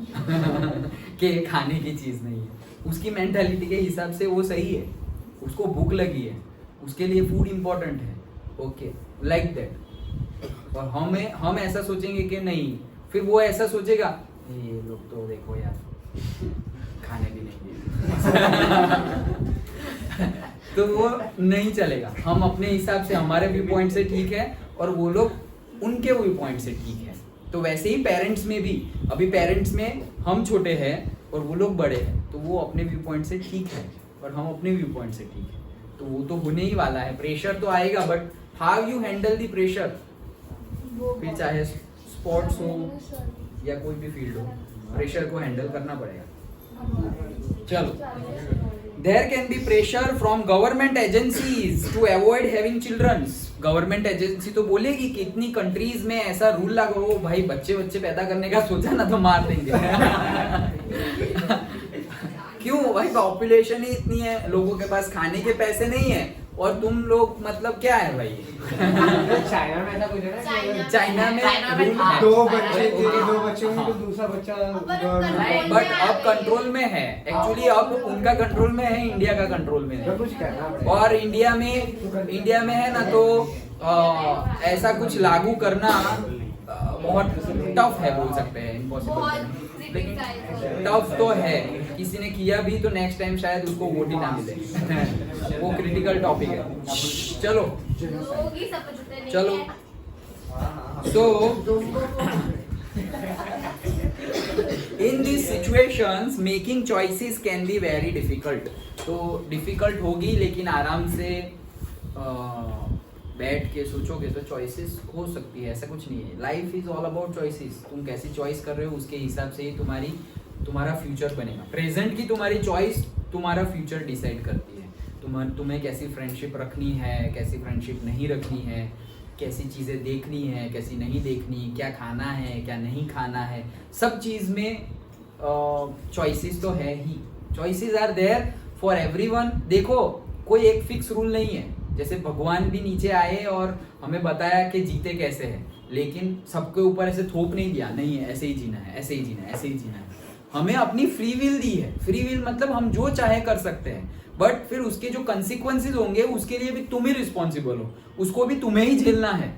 B: कि ये खाने की चीज़ नहीं है, उसकी मेंटालिटी के हिसाब से वो सही है, उसको भूख लगी है, उसके लिए फूड इम्पोर्टेंट है। Okay, like that. और हम ऐसा सोचेंगे कि नहीं, फिर वो ऐसा सोचेगा ये लोग तो देखो यार खाने भी नहीं देते। तो वो नहीं चलेगा। हम अपने हिसाब से, हमारे व्यू पॉइंट से ठीक है और वो लोग उनके व्यू पॉइंट से ठीक है। तो वैसे ही पेरेंट्स में भी, अभी पेरेंट्स में हम छोटे हैं और वो लोग बड़े हैं, तो वो अपने व्यू पॉइंट से ठीक है और हम अपने व्यू पॉइंट से ठीक है। तो वो तो होने ही वाला है, प्रेशर तो आएगा, but how you handle the pressure, फिर चाहे स्पोर्ट्स हो या कोई भी फील्ड हो, प्रेशर को हैंडल करना पड़ेगा। चलो, there can be pressure from government agencies to avoid having childrens. Government agency तो बोलेगी कि इतनी कंट्रीज में ऐसा रूल लागू, भाई बच्चे पैदा करने का सोचा ना तो मार देंगे। क्यों भाई, पॉपुलेशन ही इतनी है, लोगों के पास खाने के पैसे नहीं है और तुम लोग मतलब क्या है भाई।
C: चाइना में ऐसा कुछ है ना,
B: चाइना में रूल है,
C: 2 बच्चे थे, 2 बच्चे होंगे तो दूसरा बच्चा
B: बट अब कंट्रोल में है। एक्चुअली अब उनका कंट्रोल में है, इंडिया का कंट्रोल में है।
C: कुछ कहना
B: और इंडिया में है ना, तो ऐसा कुछ लागू करना बहुत टफ है, बोल सकते हैं, इम्पॉसिबल। लेकिन टफ तो है, किसी ने किया भी तो नेक्स्ट टाइम शायद उसको वोट ही ना मिले। वो क्रिटिकल टॉपिक है। चलो so in these situations making choices can be very difficult. तो डिफिकल्ट होगी, लेकिन आराम से बैठ के सोचोगे तो चॉइसेस हो सकती है, ऐसा कुछ नहीं है। Life is all about choices. तुम कैसी चॉइस कर रहे हो उसके हिसाब से ही तुम्हारा फ्यूचर बनेगा। प्रेजेंट की तुम्हारी चॉइस तुम्हारा फ्यूचर डिसाइड करती है। तुम्हें कैसी फ्रेंडशिप रखनी है, कैसी फ्रेंडशिप नहीं रखनी है, कैसी चीज़ें देखनी है, कैसी नहीं देखनी, क्या खाना है, क्या नहीं खाना है, सब चीज़ में चॉइसेस तो है ही। Choices are there for everyone. देखो, कोई एक फिक्स रूल नहीं है। जैसे भगवान भी नीचे आए और हमें बताया कि जीते कैसे है, लेकिन सबके ऊपर ऐसे थोप नहीं दिया, नहीं है ऐसे ही जीना है, ऐसे ही जीना है, ऐसे ही जीना है। हमें अपनी फ्री विल दी है। फ्री विल मतलब हम जो चाहे कर सकते हैं, बट फिर उसके जो कंसिक्वेंसेस होंगे उसके लिए भी तुम ही रिस्पॉन्सिबल हो, उसको भी तुम्हें ही झेलना है।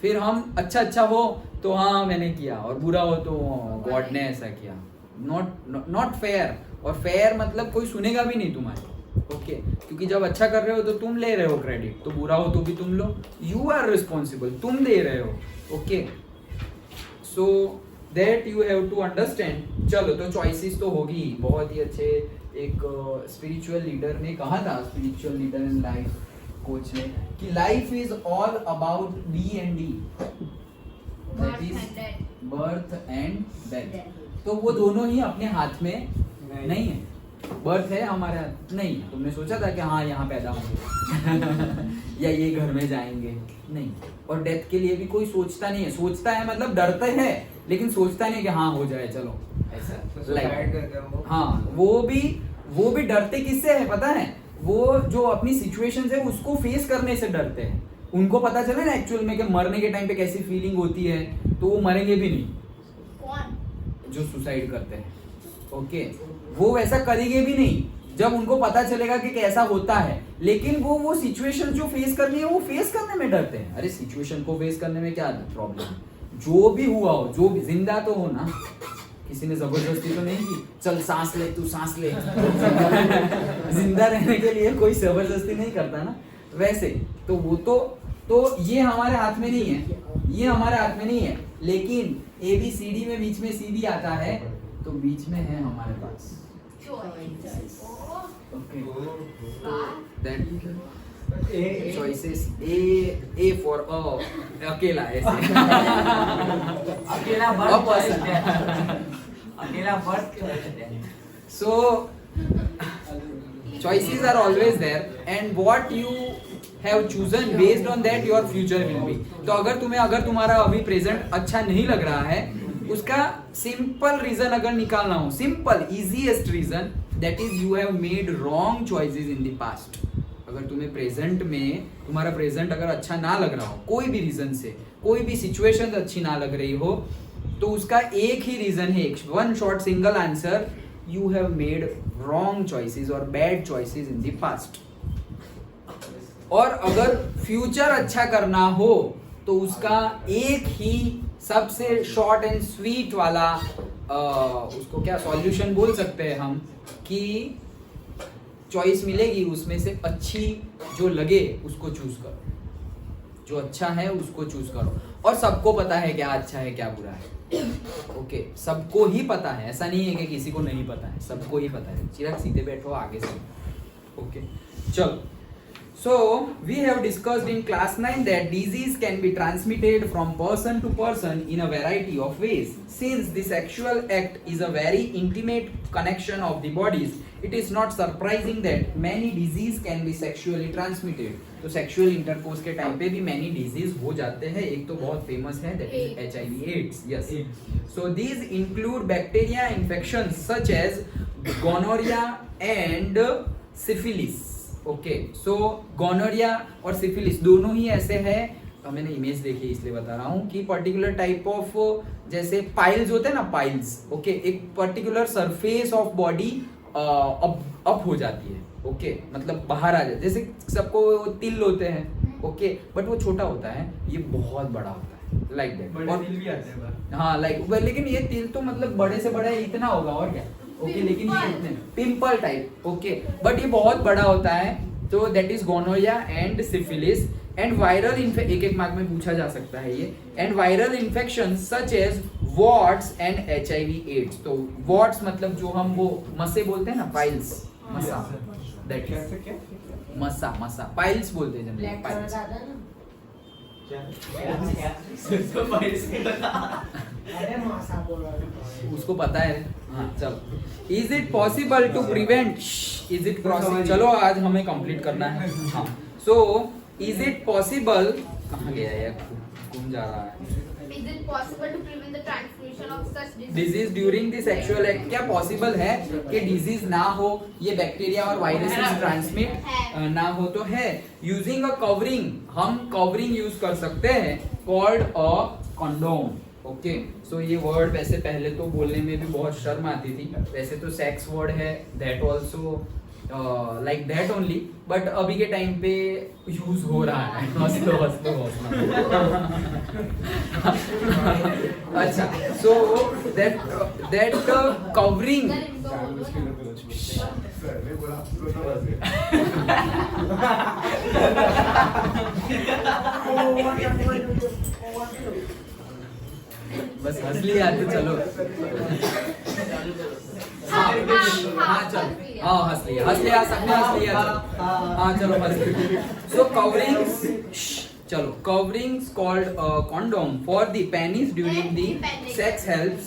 B: फिर हम अच्छा हो तो हाँ मैंने किया, और बुरा हो तो गॉड ने ऐसा किया। Not fair. और फेयर मतलब कोई सुनेगा भी नहीं तुम्हारी। ओके, क्योंकि जब अच्छा कर रहे हो तो तुम ले रहे हो क्रेडिट, तो बुरा हो तो भी तुम लो। यू आर रिस्पॉन्सिबल, तुम दे रहे हो। Okay, so that you have to understand. चलो, तो चॉइसेस तो होगी। बहुत ही अच्छे एक स्पिरिचुअल लीडर ने कहा था, spiritual leader in life coach ने, कि life is all about D&D, that is birth and death. तो वो दोनों ही अपने हाथ में नहीं है। बर्थ है हमारे हाथ नहीं, तुमने सोचा था कि हाँ यहाँ पैदा होंगे या ये घर में जाएंगे, नहीं। और डेथ के लिए भी कोई सोचता नहीं है। सोचता है मतलब डरते हैं, लेकिन सोचता नहीं कि हाँ हो जाए चलो ऐसा लाइक। हाँ, वो भी डरते किससे है पता है? वो जो अपनी सिचुएशंस है उसको फेस करने से डरते हैं। उनको पता चले ना एक्चुअल में कि मरने के टाइम पे कैसी फीलिंग होती है, तो वो मरेंगे भी नहीं।
A: कौन?
B: जो सुसाइड करते हैं। ओके, वो वैसा करेंगे भी नहीं, जब उनको पता चलेगा कि कैसा होता है, लेकिन वो सिचुएशन जो फेस करनी है वो फेस करने में डरते हैं। अरे सिचुएशन को फेस करने में क्या प्रॉब्लम है, जो भी हुआ हो, जो भी जिंदा तो हो ना, किसी ने जबरदस्ती तो नहीं की, चल सांस ले तू सांस ले जिंदा रहने के लिए कोई जबरदस्ती नहीं करता ना। वैसे तो वो तो ये हमारे हाथ में नहीं है, ये हमारे हाथ में नहीं है, लेकिन ABCD में बीच में C भी आता है, तो बीच में है हमारे पास okay that choices A for अकेला ऐसे
D: अकेला birth
B: so choices are always there and what you have chosen based on that your future will be। तो अगर तुम्हारा अभी प्रेजेंट अच्छा नहीं लग रहा है, उसका सिंपल रीजन अगर निकालना हो, simple easiest reason, that is you have made wrong choices in the past. अगर तुम्हें प्रेजेंट में तुम्हारा प्रेजेंट अगर अच्छा ना लग रहा हो, कोई भी रीजन से, कोई भी सिचुएशन अच्छी ना लग रही हो, तो उसका एक ही रीजन है, one short single answer, you have made wrong choices और bad choices in the past. और अगर फ्यूचर अच्छा करना हो तो उसका एक ही सबसे शॉर्ट एंड स्वीट वाला उसको क्या सॉल्यूशन बोल सकते हैं हम, कि चॉइस मिलेगी, उसमें से अच्छी जो लगे उसको चूज करो, जो अच्छा है उसको चूज करो। और सबको पता है क्या अच्छा है क्या बुरा है, ओके सबको ही पता है, ऐसा नहीं है कि किसी को नहीं पता है, सबको ही पता है। चिराग सीधे बैठो आगे से, ओके चलो। So we have discussed in class 9 that disease can be transmitted from person to person in a variety of ways. Since the sexual act is a very intimate connection of the bodies, it is not surprising that many disease can be sexually transmitted. तो sexual intercourse के time पे भी many disease हो जाते हैं। एक तो बहुत famous है, that is HIV/AIDS. Yes. So these include bacteria infections such as gonorrhea and syphilis. Okay so gonorrhoea और सिफिलिस दोनों ही ऐसे हैं, मैंने इमेज देखी इसलिए बता रहा हूँ, कि पर्टिकुलर टाइप ऑफ, जैसे पाइल्स होते हैं ना, पाइल्स, ओके एक particular surface of body up हो जाती है, ओके मतलब बाहर आ जाए, जैसे सबको तिल होते हैं, ओके बट वो छोटा होता है, ये बहुत बड़ा होता है, लाइक दैट। और
D: तिल भी आते हैं,
B: हाँ लाइक, लेकिन ये तिल तो मतलब बड़े से बड़ा इतना होगा और क्या, ओके लेकिन ये इतने पिंपल टाइप, ओके बट ये बहुत बड़ा होता है। तो that is gonorrhoea and syphilis and viral एक एक मार्क में पूछा जा सकता है ये, and viral infection such as warts and HIV/AIDS। तो वॉट्स मतलब जो हम वो मस्से बोलते हैं ना, पाइल्स, मस्सा, दैट इज मस्सा पाइल्स बोलते हैं जनरली, पाइल्स। उसको पता है। हाँ चलो, is it possible to prevent, is it possible, चलो आज हमें कंप्लीट करना है। हाँ सो इज इट पॉसिबल, कहाँ गया यार, घूम जा रहा है।
A: Is it possible to prevent the transmission of such
B: disease during the sexual act, क्या पॉसिबल है कि डिजीज ना हो, ये बैक्टीरिया और वायरसेस ट्रांसमिट ना हो? तो है, यूजिंग अ कवरिंग, हम कवरिंग यूज कर सकते हैं, called a condom. Okay so ये वर्ड वैसे पहले तो बोलने में भी बहुत शर्म आती थी, वैसे तो सेक्स वर्ड है, that also like that only, but अभी के टाइम पे यूज हो रहा है। अच्छा सो दैट कवरिंग, बस हंस लिया तो चलो। हाँ चलो, हाँ हंस लिया सबने हंस लिया, हाँ चलो हंस लिया। सो कवरिंग्स, चलो coverings called condom for the penis during the sex helps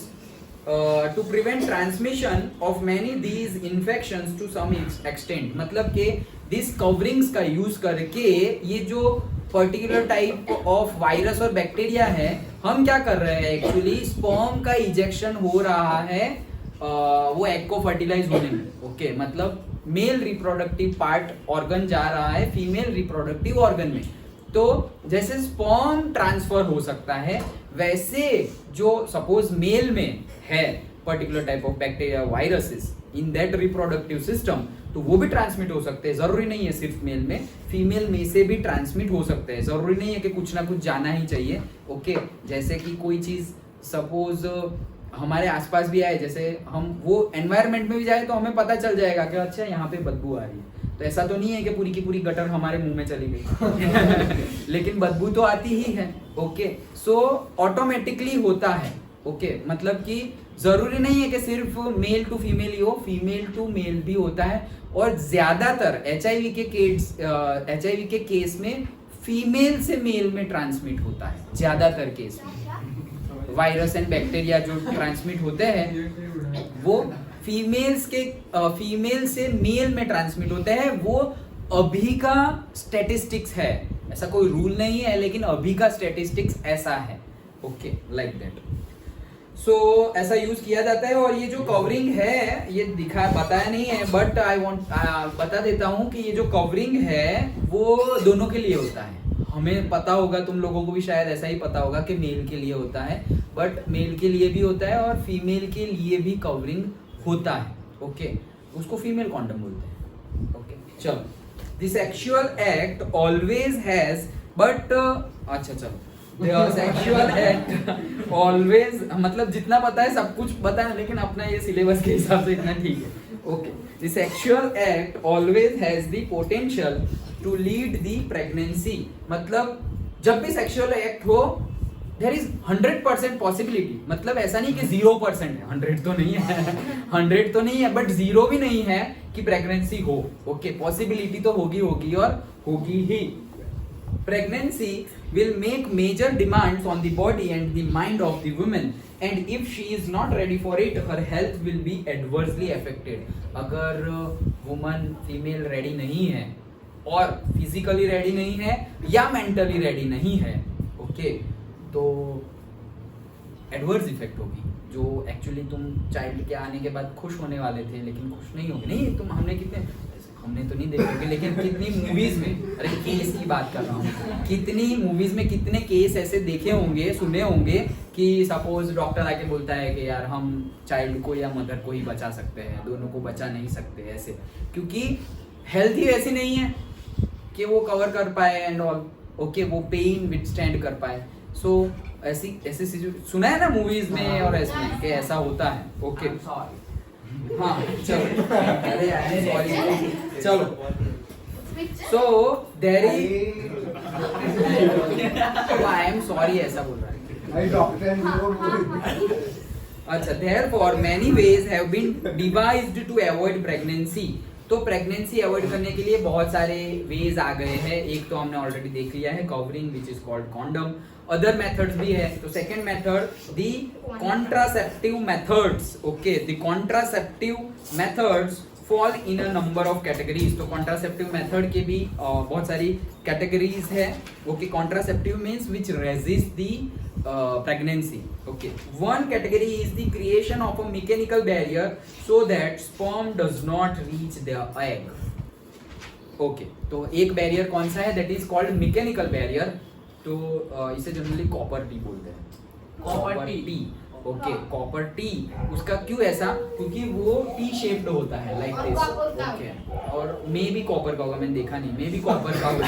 B: to prevent transmission of many these infections to some extent। मतलब कि दिस कवरिंग्स का यूज करके ये जो पर्टिकुलर टाइप ऑफ वायरस और बैक्टीरिया है, हम क्या कर रहे हैं एक्चुअली, स्पर्म का इजेक्शन हो रहा है वो एग को फर्टिलाइज होने में। ओके मतलब मेल रिप्रोडक्टिव पार्ट ऑर्गन जा रहा है फीमेल रिप्रोडक्टिव ऑर्गन में। तो जैसे स्पर्म ट्रांसफर हो सकता है, वैसे जो सपोज मेल में है particular type of bacteria viruses, in that reproductive system, तो वो भी ट्रांसमिट हो सकते हैं। जरूरी नहीं है सिर्फ मेल में, फीमेल में से भी ट्रांसमिट हो सकते हैं। जरूरी नहीं है कि कुछ ना कुछ जाना ही चाहिए। ओके, जैसे कि कोई चीज सपोज हमारे आसपास भी आए, जैसे हम वो एनवायरनमेंट में भी जाए तो हमें पता चल जाएगा कि अच्छा यहाँ पे बदबू आ रही है। तो ऐसा तो नहीं है कि पूरी की पूरी गटर हमारे मुंह में चली गई लेकिन बदबू तो आती ही है। ओके, सो ऑटोमेटिकली होता है। ओके, मतलब कि जरूरी नहीं है कि सिर्फ मेल टू फीमेल ही हो, फीमेल टू मेल भी होता है। और ज्यादातर HIV के केस में फीमेल से मेल में ट्रांसमिट होता है, ज्यादातर केस में। वायरस एंड बैक्टीरिया जो ट्रांसमिट होते हैं वो फीमेल से मेल में ट्रांसमिट होते हैं। वो अभी का स्टैटिस्टिक्स है, ऐसा कोई रूल नहीं है, लेकिन अभी का स्टैटिस्टिक्स ऐसा है। Okay, like that. सो ऐसा यूज किया जाता है। और ये जो कवरिंग है, ये बताया नहीं है, बट आई वांट बता देता हूँ कि ये जो कवरिंग है वो दोनों के लिए होता है। हमें पता होगा, तुम लोगों को भी शायद ऐसा ही पता होगा कि मेल के लिए होता है, बट मेल के लिए भी होता है और फीमेल के लिए भी कवरिंग होता है। ओके, उसको फीमेल कॉन्डम बोलते हैं। ओके, चलो, the sexual act always has but अच्छा चलो, सेक्सुअल एक्ट ऑलवेज, मतलब जितना पता है सब कुछ पता है, लेकिन अपना ये सिलेबस के हिसाब से इतना ठीक है। Okay, the sexual act always has the potential to lead the pregnancy. मतलब जब भी सेक्सुअल एक्ट हो देयर इज 100% पॉसिबिलिटी। मतलब ऐसा नहीं कि 0% है, 100 तो नहीं है 100 तो नहीं है, बट 0 भी नहीं है कि प्रेगनेंसी हो। ओके, पॉसिबिलिटी तो होगी और होगी ही। Pregnancy will make major demands on the body and the mind of the woman, and if she is not ready for it, her health will be adversely affected. अगर woman female ready नहीं है और physically ready नहीं है या mentally ready नहीं है, okay, तो adverse effect होगी। जो एक्चुअली तुम चाइल्ड के आने के बाद खुश होने वाले थे, लेकिन खुश नहीं होगे। नहीं, तुम हमने तो नहीं देखे, लेकिन कितनी मूवीज में, अरे केस की बात कर रहा हूँ, कितनी मूवीज में कितने केस ऐसे देखे होंगे, सुने होंगे कि सपोज डॉक्टर आके बोलता है कि यार हम चाइल्ड को या मदर को ही बचा सकते हैं, दोनों को बचा नहीं सकते ऐसे, क्योंकि हेल्थ ही ऐसी नहीं है कि वो कवर कर पाए एंड ऑल। ओके, वो पेन विथस्टैंड कर पाए। सो ऐसी सुना है ना मूवीज में और ऐसे कि ऐसा होता है। ओके, हाँ चलो, अरे सॉरी, चलो। So there is, I am sorry ऐसा बोल रहा है। अच्छा, therefore many ways have been devised to avoid pregnancy। तो प्रेगनेंसी अवॉइड करने के लिए बहुत सारे वेज आ गए हैं। एक तो हमने ऑलरेडी देख लिया है, covering which is called condom. Other methods भी है। तो second method, the contraceptive methods. Okay, the contraceptive methods fall in a number of categories. तो कॉन्ट्रासेप्टिव मेथड के भी बहुत सारी कैटेगरीज है। Okay, contraceptive means which resist the pregnancy. Okay, one category is the creation of a mechanical barrier so that sperm does not reach the egg. Okay, तो एक barrier कौन सा है? That is called mechanical barrier. तो इसे generally copper T बोलते हैं।
D: Copper T.
B: Okay, copper T. उसका क्यों ऐसा? क्योंकि वो टी शेप्ड होता है, लाइक दिस। ओके, और मे भी कॉपर का होगा, मैंने देखा नहीं, मे भी कॉपर का होगा।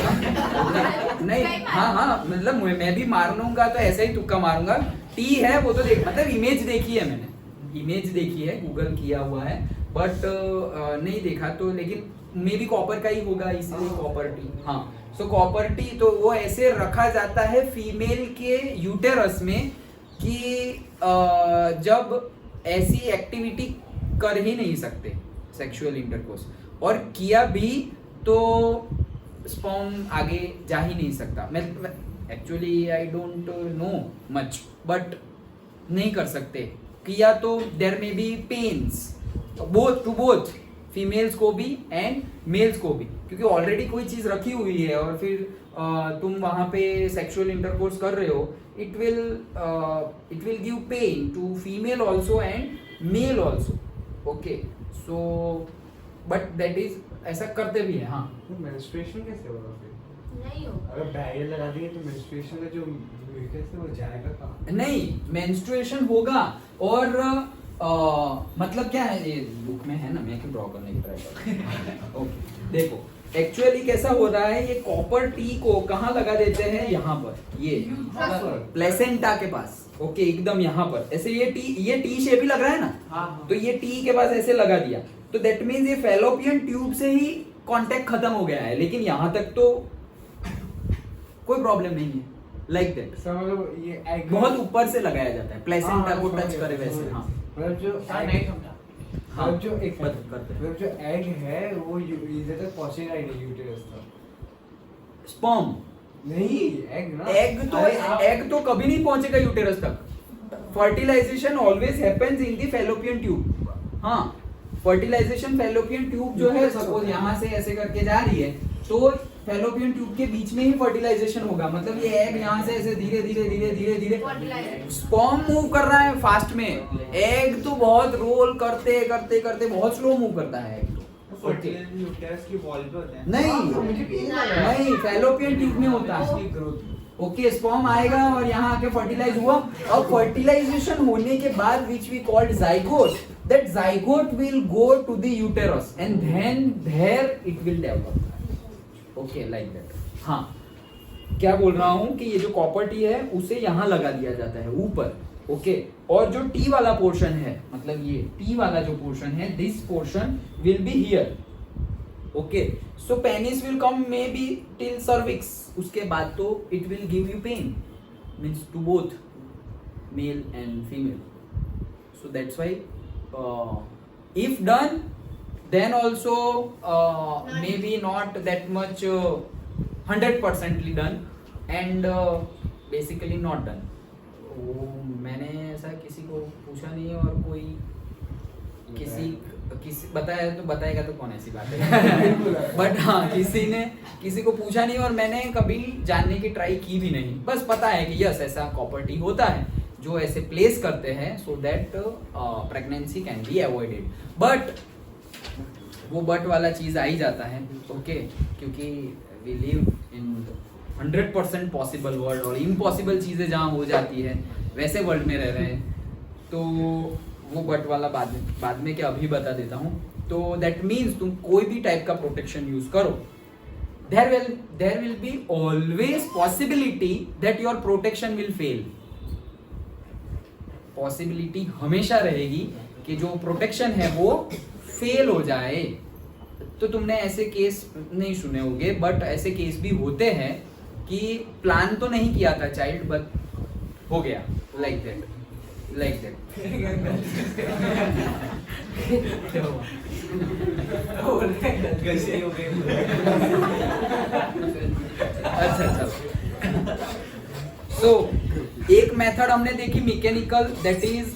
B: नहीं, हाँ, मतलब मैं भी मारूंगा तो ऐसा ही तुक्का मारूंगा। टी है वो तो देख, मतलब इमेज देखी है मैंने, इमेज देखी है, गूगल किया हुआ है, बट नहीं देखा तो, लेकिन मे भी कॉपर का ही होगा, इसलिए कॉपर टी। हाँ, सो कॉपर टी तो वो ऐसे रखा जाता है फीमेल के यूटेरस में कि जब ऐसी एक्टिविटी कर ही नहीं सकते, सेक्सुअल इंटरकोर्स, और किया भी तो स्पर्म आगे जा ही नहीं सकता। मैं actually I don't know much, but नहीं कर सकते। किया तो there may be pains both to both, females को भी एंड मेल्स को भी, क्योंकि ऑलरेडी कोई चीज रखी हुई है और फिर तुम वहां पे सेक्सुअल इंटरकोर्स कर रहे हो, it will give pain to female also and male also. Okay, so but that is ऐसा करते भी है। हाँ,
C: तो menstruation कैसे होगा फिर?
A: नहीं होगा।
C: अगर बैरियर लगा दिए तो menstruation का जो कैसे हो जाएगा कहाँ?
B: नहीं, menstruation होगा और मतलब क्या है, ये बुक में है ना, मैं क्यों ड्रॉ करने की ट्राई कर रहा हूँ। ओके देखो, एक्चुअली कैसा हो रहा है, ये कॉपर टी को कहाँ लगा देते हैं, यहाँ पर, ये प्लेसेंटा के पास। ओके एकदम यहाँ पर ऐसे ये टी शेप ही लग रहा है ना,
D: हाँ।
B: तो ये टी के पास ऐसे लगा दिया, तो दैट मीन्स ये फैलोपियन ट्यूब से ही कांटेक्ट खत्म हो गया है, लेकिन यहाँ तक तो कोई प्रॉब्लम नहीं है। लाइक दैट
C: मतलब ये egg
B: बहुत ऊपर से लगाया जाता है, प्लेसेंटा को
C: हाँ,
B: टच करे वैसे। हाँ
C: मतलब जो
D: सर नहीं समझा।
B: हाँ,
C: मतलब जो एक
B: करते हैं।
C: मतलब जो एग है वो इधर तक पहुंचेगा ही नहीं यूटेरस तक।
B: स्पर्म
C: नहीं, एग ना,
B: एग तो कभी नहीं पहुंचेगा यूटेरस तक। Fertilization always happens in the fallopian tube. हाँ, फर्टिलाइजेशन फैलोपियन ट्यूब जो है, सपोज यहाँ से ऐसे करके जा रही है, तो फैलोपियन ट्यूब के बीच में ही फर्टिलाइजेशन होगा। मतलब ये एग यहाँ से ऐसे धीरे धीरे धीरे धीरे धीरे स्पर्म मूव कर रहा है फास्ट में, एग तो बहुत रोल करते करते करते बहुत स्लो मूव करता है एग तो।
E: यूटेरस की वॉल पे होता है।
B: नहीं
C: मुझे भी यही लग रहा है।
B: नहीं, फैलोपियन ट्यूब में होता है।
C: इसकी ग्रोथ।
B: ओके, स्पर्म आएगा और यहाँ आके फर्टिलाइज हुआ, और फर्टिलाइजेशन होने के बाद which we called zygote, that zygote will go to the uterus and then there it will develop. Okay like that. हाँ, क्या बोल रहा हूँ कि ये जो कॉपर टी है उसे यहाँ लगा दिया जाता है ऊपर। ओके, और जो टी वाला पोर्शन है, मतलब ये टी वाला जो पोर्शन है, this portion will be here. Okay, so penis will come may be till cervix, उसके बाद तो it will give you pain, means to both male and female. So that's why if done then also maybe not that much 100%ly done and basically not done। वो मैंने ऐसा किसी को पूछा नहीं, और कोई किसी बताया तो बताएगा तो कौन ऐसी बात है बट हाँ, किसी को पूछा नहीं और मैंने कभी जानने की ट्राई की भी नहीं। बस पता है कि यस ऐसा कॉपर टी होता है जो ऐसे प्लेस करते हैं so that pregnancy can be avoided. But वो बट वाला चीज आ ही जाता है। ओके, क्योंकि we live in 100% possible world, और इम्पॉसिबल चीजें जहाँ हो जाती है वैसे वर्ल्ड में रह रहे हैं, तो वो बट वाला बाद में क्या अभी बता देता हूँ। तो दैट मीन्स तुम कोई भी टाइप का प्रोटेक्शन यूज करो, there will be always possibility that your protection will fail. Possibility हमेशा रहेगी कि जो प्रोटेक्शन है वो फेल हो जाए। तो तुमने ऐसे केस नहीं सुने होंगे, बट ऐसे केस भी होते हैं कि प्लान तो नहीं किया था चाइल्ड, बट हो गया, लाइक दैट। अच्छा सो एक मेथड हमने देखी mechanical, that is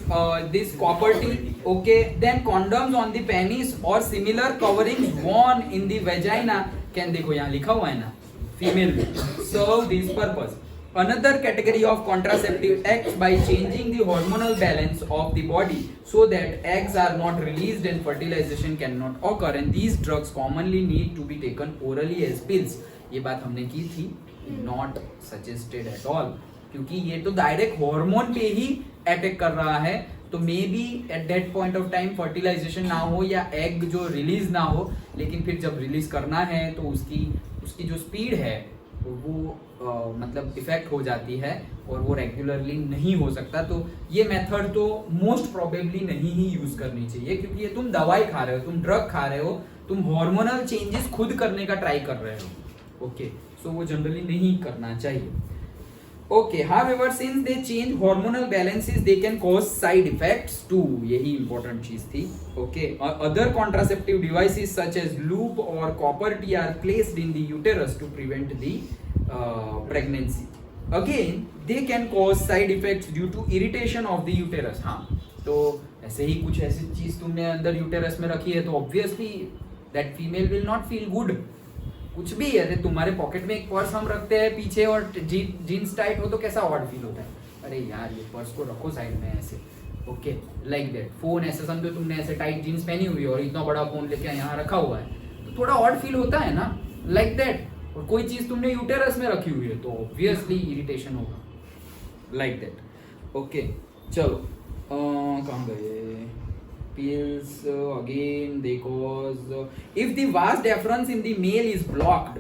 B: this copper T. Okay, then condoms on the penis or similar coverings worn in the vagina can, देखो यहाँ लिखा हुआ है ना, female will serve this purpose। Another category of contraceptive acts by changing the hormonal balance of the body so that eggs are not released and fertilization cannot occur, and these drugs commonly need to be taken orally as pills। ये बात हमने की थी, not suggested at all, क्योंकि ये तो direct hormone पे ही attack कर रहा है, तो may be at that point of time fertilization ना हो या एग जो रिलीज ना हो, लेकिन फिर जब रिलीज करना है तो उसकी जो स्पीड है वो मतलब इफेक्ट हो जाती है और वो रेगुलरली नहीं हो सकता। तो ये मेथड तो मोस्ट प्रोबेबली नहीं ही यूज करनी चाहिए, क्योंकि ये तुम दवाई खा रहे हो, तुम ड्रग खा रहे हो, तुम हार्मोनल चेंजेस खुद करने का ट्राई कर रहे हो। ओके, सो वो जनरली नहीं करना चाहिए। Okay, however, since they change hormonal balances, they can cause side effects too. यही important चीज थी। Okay, other contraceptive devices such as loop or copper T are placed in the uterus to prevent the pregnancy. Again, they can cause side effects due to irritation of the uterus. हाँ, तो ऐसे ही कुछ ऐसी चीज तुमने अंदर uterus में रखी है तो obviously that female will not feel good. कुछ भी है, तुम्हारे पॉकेट में एक पर्स हम रखते हैं पीछे और जीन्स टाइट हो तो कैसा ऑड फील होता है, अरे यार ये पर्स को रखो साइड में ऐसे। Okay, like that. फोन ऐसे समझो तुमने ऐसे टाइट जीन्स पहनी हुई है और इतना बड़ा फोन लेके यहाँ रखा हुआ है, तो थोड़ा ऑड फील होता है ना, लाइक दैट। और कोई चीज तुमने यूटेरस में रखी हुई है तो ऑब्वियसली इरिटेशन होगा, लाइक दैट। ओके, चलो कहाँ गए pills again because if the vas deferens in the male is blocked,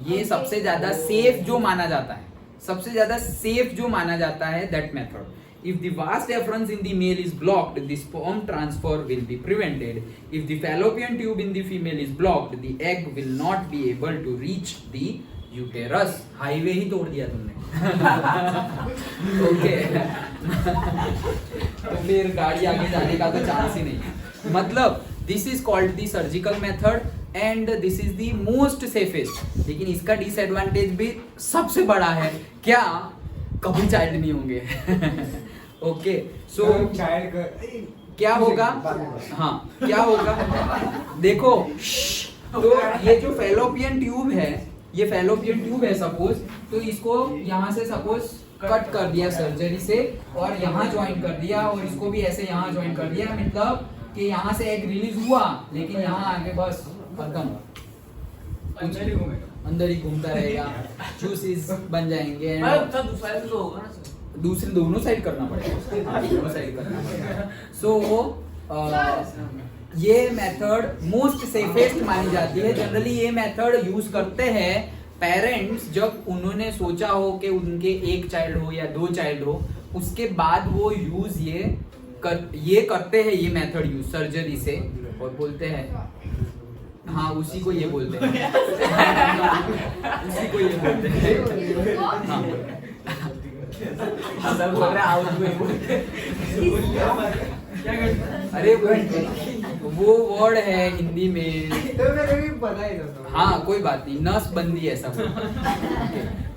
B: ये सबसे ज्यादा सेफ जो माना जाता है, सबसे ज्यादा सेफ जो माना जाता है that method. If the vas deferens in the male is blocked, the sperm transfer will be prevented. If the fallopian tube in the female is blocked, the egg will not be able to reach the uterus. Highway ही तोड़ दिया तुमने. Okay. तो फिर गाड़ी आगे जाने का तो चांस ही नहीं. मतलब this is called the surgical method and this is the most safest. लेकिन इसका disadvantage भी सबसे बड़ा है. क्या? कभी चाइल्ड नहीं होंगे. ओके सो
C: चाइल्ड
B: क्या होगा? हाँ क्या होगा? देखो तो ये जो फैलोपियन ट्यूब है, ये फैलोपियन ट्यूब है सपोज, तो इसको यहाँ से सपोज कट कर दिया सर्जरी से और यहाँ ज्वाइन कर दिया और इसको भी ऐसे यहाँ ज्वाइन कर दिया, मतलब कि यहाँ से एग रिलीज हुआ लेकिन यहाँ आगे बस खत्म, अंदर ही घूमता रहेगा, जूसेस बन जाएंगे. दूसरे दोनों साइड करना पड़ेगा, दोनों साइड करना पड़ेगा. सो ये मेथड मोस्ट सेफेस्ट मानी जाती है. जनरली ये मेथड यूज करते हैं पेरेंट्स जब उन्होंने सोचा हो कि उनके एक चाइल्ड हो या दो चाइल्ड हो, उसके बाद वो यूज ये करते हैं ये मेथड यूज सर्जरी से और बोलते हैं हाँ उसी को ये बोलते हैं. उसी को ये बोलते हैं. हाँ. अरे वो वर्ड है हिंदी में,
C: तो मेरे भी पता ही था.
B: हाँ कोई बात नहीं, नस बंदी ऐसा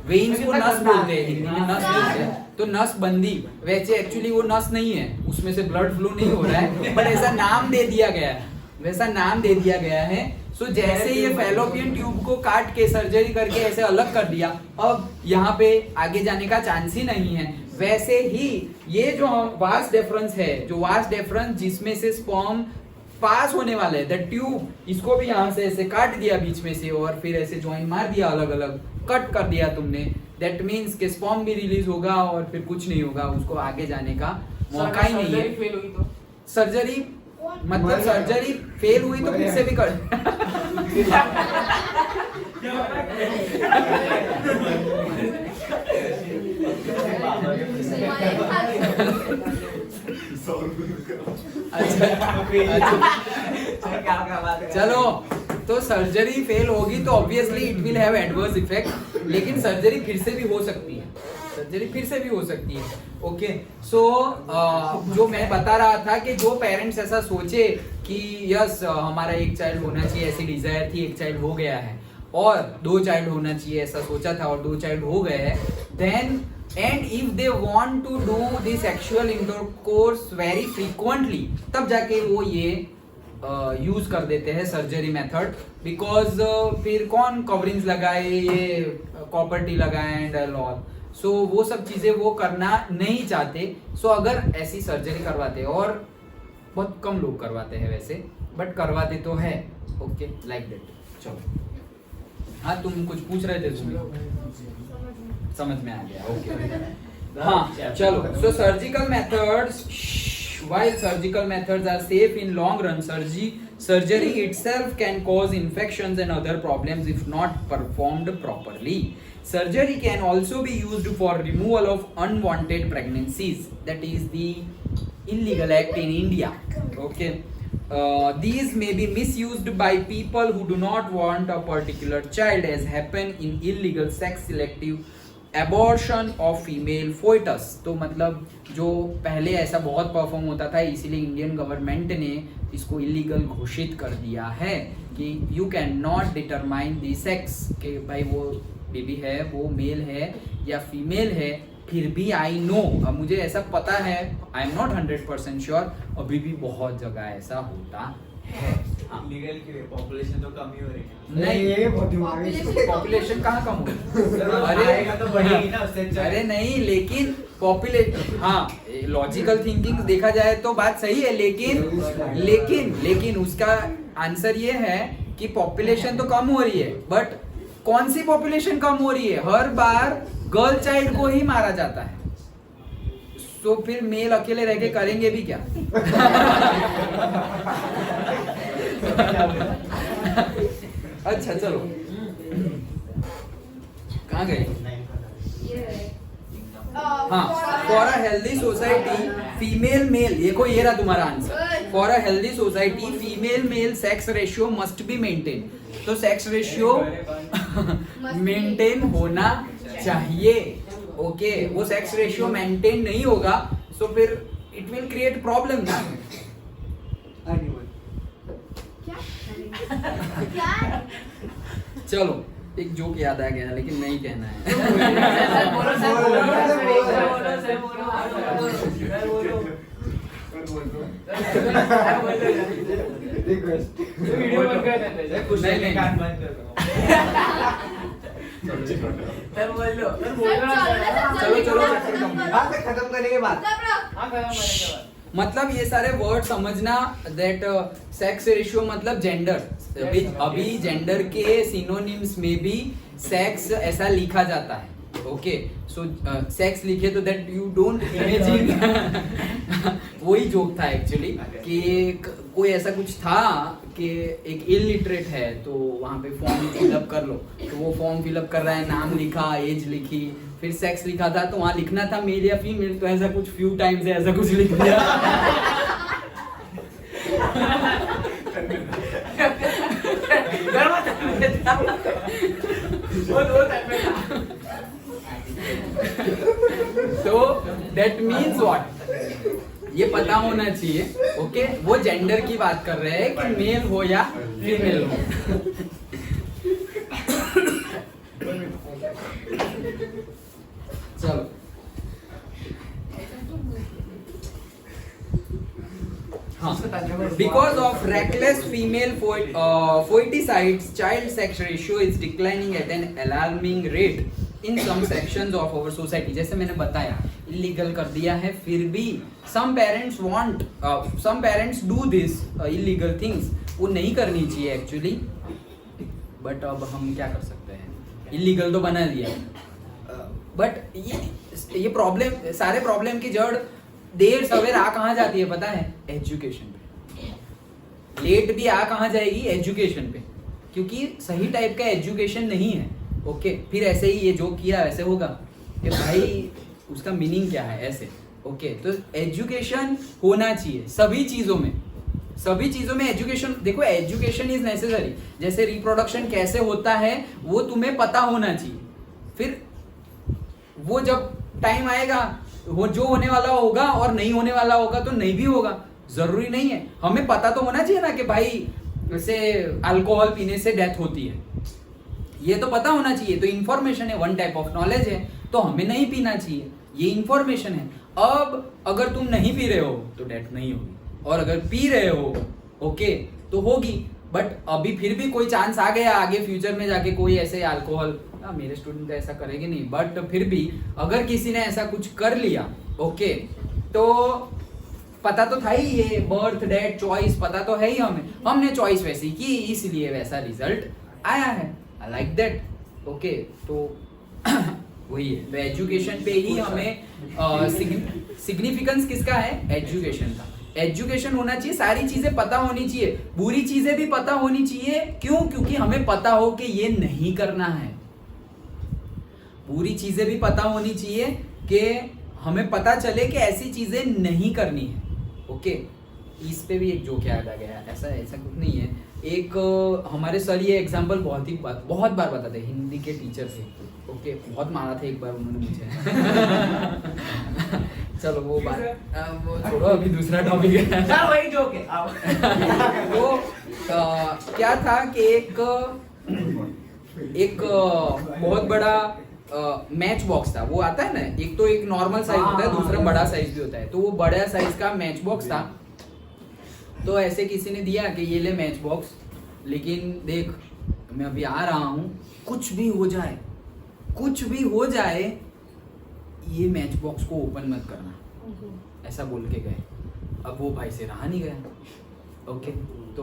B: वेन्स को नस बोलते हैं हिंदी में, नस बोलते हैं. तो नस बंदी वैसे एक्चुअली वो नस नहीं है, उसमें से ब्लड फ्लो नहीं हो रहा है, बट ऐसा नाम दे दिया गया है, वैसा नाम दे दिया गया है. सो जैसे ये फैलोपियन ट्यूब को काट के सर्जरी करके ऐसे अलग कर दिया, अब यहाँ पे आगे जाने का चांस ही नहीं है. वैसे ही ये जो वास डेफरेंस है, जो वास डेफरेंस जिसमें से स्पर्म पास होने वाले है, द ट्यूब, इसको भी यहाँ से ऐसे काट दिया बीच में से और फिर ऐसे ज्वाइन मार दिया, अलग अलग कट कर दिया तुमने. दैट मीन्स के स्पर्म भी रिलीज होगा और फिर कुछ नहीं होगा, उसको आगे जाने का मौका ही नहीं है. सर्जरी मतलब सर्जरी फेल हुई तो फिर से भी कर. चलो तो सर्जरी फेल होगी तो obviously it will have adverse effect, लेकिन सर्जरी फिर से भी हो सकती है, सर्जरी फिर से भी हो सकती है. ओके सो जो मैं बता रहा था कि जो पेरेंट्स ऐसा सोचे कि यस हमारा एक चाइल्ड होना चाहिए, ऐसी डिजायर थी, एक चाइल्ड हो गया है, और दो चाइल्ड होना चाहिए ऐसा सोचा था और दो चाइल्ड हो गए हैं, then and if they want to do the sexual intercourse very frequently, तब जाके वो ये यूज कर देते हैं सर्जरी मेथड. बिकॉज फिर कौन कवरिंग्स लगाए, ये कॉपर टी लगाए एंड ऑल, सो वो सब चीजें वो करना नहीं चाहते. सो अगर ऐसी सर्जरी करवाते, और बहुत कम लोग करवाते हैं वैसे, बट करवाते तो है. Okay like that. चलो हाँ तुम कुछ पूछ रहे थे, समझ में आ गया. ओके हाँ चलो. So surgical methods, while surgical methods are safe in long run, surgery itself can cause infections and other problems if not performed properly. Surgery can also be used for removal of unwanted pregnancies, that is the illegal act in India. Okay. These may be misused by people who do not want a particular child, as happen in illegal sex selective abortion of female foetus. तो मतलब जो पहले ऐसा बहुत perform होता था, इसीलिए Indian government ने इसको इलीगल घोषित कर दिया है कि you can not determine the sex, कि भाई वो बेबी है वो मेल है या फीमेल है. फिर भी आई नो, अब मुझे ऐसा पता है, आई एम नॉट 100% श्योर, अभी भी बहुत जगह ऐसा होता है.
E: लीगल की पॉपुलेशन तो कम ही हो रही है.
B: नहीं
C: ये बहुत दिमागी है.
B: पॉपुलेशन कहाँ कम हो
E: आएगा तो बढ़ेगी ना उससे.
B: अरे नहीं, लेकिन पॉपुलेशन, हाँ लॉजिकल थिंकिंग देखा जाए तो बात सही है, लेकिन उसका आंसर ये है कि पॉपुलेशन तो कम हो रही है, बट कौन सी पॉपुलेशन कम हो रही है? हर बार गर्ल चाइल्ड को ही मारा जाता है. तो फिर मेल अकेले रह के करेंगे भी क्या? अच्छा चलो, कहाँ गए? हाँ, for a healthy society female male, देखो ये रहा तुम्हारा answer. For a healthy society female male sex ratio must be maintain. तो सेक्स रेशियो मेंटेन होना चाहिए। ओके, वो सेक्स रेशियो मेंटेन नहीं होगा तो फिर इट विल क्रिएट प्रॉब्लम ना।
A: क्या?
B: चलो एक जोक याद आ गया लेकिन नहीं कहना है।
D: वीडियो बंद कर देते
E: कुछ
B: नहीं,
E: नहीं,
B: नहीं।
E: कान बंद कर दो।
D: सर बोल लो।
B: चलो,
C: बात खत्म करने के बाद
D: हाँ खत्म करने के बाद।
B: मतलब ये सारे वर्ड समझना दैट सेक्स रेशियो मतलब जेंडर। अभी जेंडर के सिनोनिम्स में भी सेक्स ऐसा लिखा जाता है। ओके, सो सेक्स लिखे तो दैट यू डोंट इमेजिन। वही जोक था एक्चुअली कि कोई ऐसा कुछ था कि एक इलिटरेट है तो वहाँ पे फॉर्म फिलअप कर लो, तो वो फॉर्म फिलअप कर रहा है, नाम लिखा, एज लिखी, फिर सेक्स लिखा था तो वहाँ लिखना था मेल या फीमेल, तो ऐसा कुछ फ्यू टाइम्स ऐसा कुछ लिख दिया। तो दैट मीन्स व्हाट, ये पता होना चाहिए। ओके, वो जेंडर की बात कर रहे हैं कि मेल हो या फीमेल हो। चलो, हाँ, because of reckless female foeticides, child sex ratio is declining at an alarming rate in some sections of our society. जैसे मैंने बताया, illegal कर दिया है, फिर भी some parents do this illegal things. वो नहीं करनी चाहिए actually, but अब हम क्या कर सकते हैं, illegal तो बना दिया, but ये प्रॉब्लम, सारे प्रॉब्लम की जड़ देर सवेर आ कहाँ जाती है पता है? एजुकेशन पे। लेट भी आ कहाँ जाएगी? एजुकेशन पे, क्योंकि सही टाइप का एजुकेशन नहीं है। ओके, फिर ऐसे ही ये जो किया वैसे होगा कि भाई उसका मीनिंग क्या है ऐसे। ओके, तो एजुकेशन होना चाहिए सभी चीज़ों में एजुकेशन। देखो, एजुकेशन इज नेसेसरी। जैसे रिप्रोडक्शन कैसे होता है वो तुम्हें पता होना चाहिए, फिर वो जब टाइम आएगा वो जो होने वाला होगा और नहीं होने वाला होगा तो नहीं भी होगा, जरूरी नहीं है। हमें पता तो होना चाहिए ना कि भाई वैसे अल्कोहल पीने से डेथ होती है, ये तो पता होना चाहिए। तो इन्फॉर्मेशन है, वन टाइप ऑफ नॉलेज है, तो हमें नहीं पीना चाहिए, ये इन्फॉर्मेशन है। अब अगर तुम नहीं पी रहे हो तो डेथ नहीं होगी, और अगर पी रहे हो ओके तो होगी। बट अभी फिर भी कोई चांस आ गया आगे फ्यूचर में जाके कोई ऐसे अल्कोहल, मेरे स्टूडेंट तो ऐसा करेंगे नहीं, बट फिर भी अगर किसी ने ऐसा कुछ कर लिया ओके, तो पता तो था ही, ये बर्थ डेथ चॉइस पता तो है ही, हमने चॉइस वैसी की इसलिए वैसा रिजल्ट आया है। I like that. ओके, तो वही है। तो एजुकेशन पे ही हमें सिग्निफिकेंस किसका है? एजुकेशन का। एजुकेशन होना चाहिए, सारी चीजें पता होनी चाहिए, बुरी चीजें भी पता होनी चाहिए। क्यों? क्योंकि हमें पता हो कि ये नहीं करना है। बुरी चीजें भी पता होनी चाहिए कि हमें पता चले कि ऐसी चीजें नहीं करनी है। ओके, इस पे भी एक जोक याद आ गया। ऐसा कुछ नहीं है। एक हमारे सर ये एग्जांपल बहुत बार बताते, हिंदी के टीचर थे। ओके, बहुत मारा था एक बार उन्होंने मुझे। चलो वो बात वो छोड़ो, अभी दूसरा टॉपिक है।
D: सर वही जोक है।
B: वो क्या था कि एक बहुत बड़ा मैच बॉक्स था। वो आता है ना, एक तो एक नॉर्मल साइज होता है, दूसरा बड़ा साइज भी होता है। तो वो बड़ा साइज का मैच बॉक्स था। तो ऐसे किसी ने दिया कि ये ले मैच बॉक्स, लेकिन देख मैं अभी आ रहा हूँ, कुछ भी हो जाए ये मैच बॉक्स को ओपन मत करना, ऐसा बोल के गए। अब वो भाई से रहा नहीं गया। ओके, तो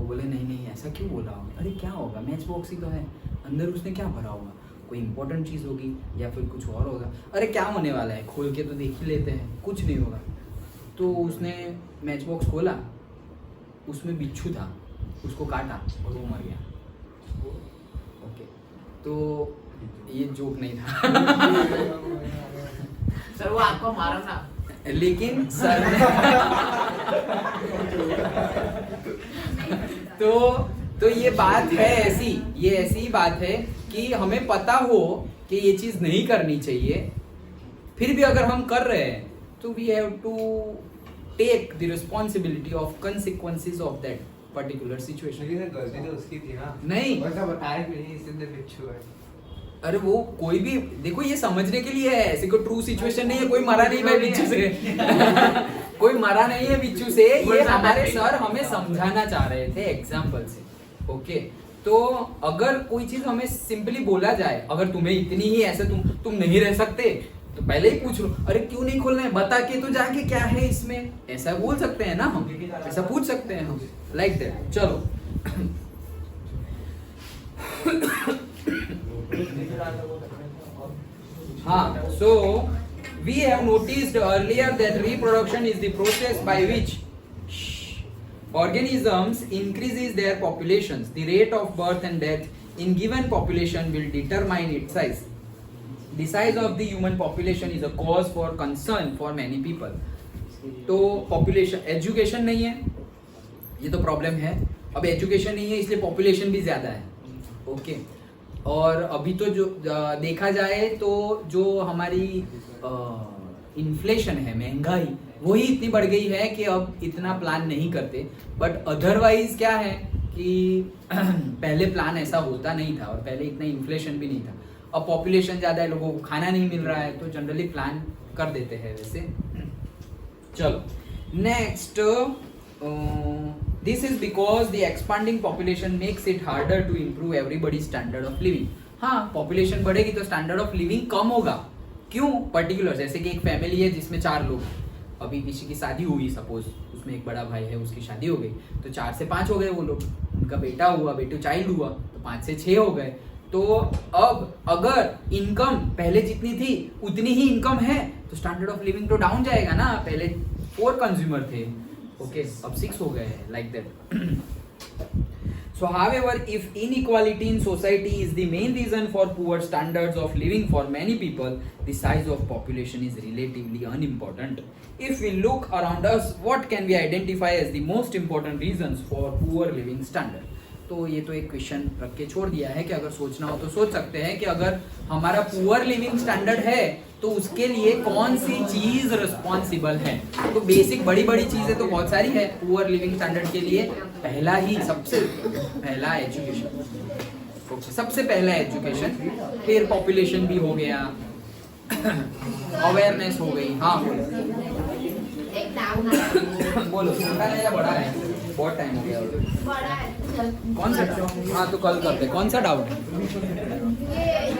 B: बोले नहीं ऐसा क्यों बोला? अरे क्या होगा, मैच बॉक्स ही तो है, अंदर उसने क्या भरा होगा? कोई इंपॉर्टेंट चीज़ होगी या फिर कुछ और होगा। अरे क्या होने वाला है, खोल के तो देख ही लेते हैं, कुछ नहीं होगा। तो उसने मैच बॉक्स खोला, उसमें बिच्छू था, उसको काटा और वो मर गया। ओके, तो ये जोक नहीं था।
D: सर वो आपको मारा ना।
B: लेकिन सर ने तो ये बात है ऐसी, ये ऐसी बात है कि हमें पता हो कि ये चीज नहीं करनी चाहिए, फिर भी अगर हम कर रहे हैं तो we have to take the responsibility of consequences of that particular situation.
C: लेकिन गलती तो उसकी थी ना।
B: नहीं।
C: वैसा बताया भी नहीं, इसलिए बिच्छू है।
B: अरे वो कोई भी देखो, ये समझने के लिए है, ऐसे कोई ट्रू सिचुएशन नहीं है, कोई मरा नहीं भाई बिच्छू से। कोई मरा नहीं है बिच्छू से, ये हमारे सर हमें समझाना चाह रहे थे एग्जाम्पल से। ओके, तो अगर कोई चीज हमें सिंपली बोला जाए, अगर तुम्हें इतनी ही ऐसे तुम नहीं रह सकते तो पहले ही पूछ लो, अरे क्यों नहीं खोलना है, बता के तो जाके क्या है इसमें, ऐसा बोल सकते हैं ना हम, ऐसा पूछ सकते हैं हम, लाइक दैट। चलो हाँ, so we have noticed earlier that reproduction is the process by which organisms increases their populations. The rate of birth and death in given population will determine its size. The size of the human population is a cause for concern for many people. तो population, education नहीं है, ये तो problem है। अब education नहीं है इसलिए पॉपुलेशन भी ज़्यादा है। ओके, और अभी तो जो देखा जाए तो जो हमारी इन्फ्लेशन है, महंगाई, वही इतनी बढ़ गई है कि अब इतना प्लान नहीं करते। बट अदरवाइज क्या है कि पहले प्लान ऐसा होता नहीं था और पहले इतना इन्फ्लेशन भी नहीं था। अब पॉपुलेशन ज़्यादा है, लोगों को खाना नहीं मिल रहा है, तो जनरली प्लान कर देते हैं वैसे। चलो next, this is because the expanding population makes it harder to improve everybody standard of living. हाँ, पॉपुलेशन बढ़ेगी तो स्टैंडर्ड ऑफ लिविंग कम होगा। क्यों? पर्टिकुलर, जैसे कि एक फैमिली है जिसमें 4 लोग, अभी किसी की शादी हुई, सपोज उसमें एक बड़ा भाई है, उसकी शादी हो गई, तो 4 से 5 हो गए वो लोग, उनका बेटा हुआ, बेटू चाइल्ड हुआ, तो 5 से 6 हो गए। तो अब अगर इनकम पहले जितनी थी उतनी ही इनकम है तो स्टैंडर्ड ऑफ लिविंग तो डाउन जाएगा ना। पहले 4 कंज्यूमर थे, ओके, अब 6 हो गए हैं, like that. So however, if inequality in society is the main reason for poor standards of living for many people, the size of population is relatively unimportant. If we look around us, what can we identify as the most important reasons for poor living standard? तो ये तो एक question रख के छोड़ दिया है कि अगर सोचना हो तो सोच सकते हैं कि अगर हमारा पुअर लिविंग स्टैंडर्ड है तो उसके लिए कौन सी चीज रिस्पॉन्सिबल है। तो बेसिक बड़ी बड़ी चीजें तो बहुत सारी है पुअर लिविंग स्टैंडर्ड के लिए। पहला ही सबसे पहला एजुकेशन, सबसे पहला एजुकेशन, फिर पॉपुलेशन भी हो गया, अवेयरनेस हो गई। हाँ
A: एक डाउन है,
B: बोलो, छोटा है या बड़ा है? बहुत टाइम हो गया
A: बड़ा है।
B: कौन सा? हाँ तो कल करते, कौन सा डाउट है?
A: ये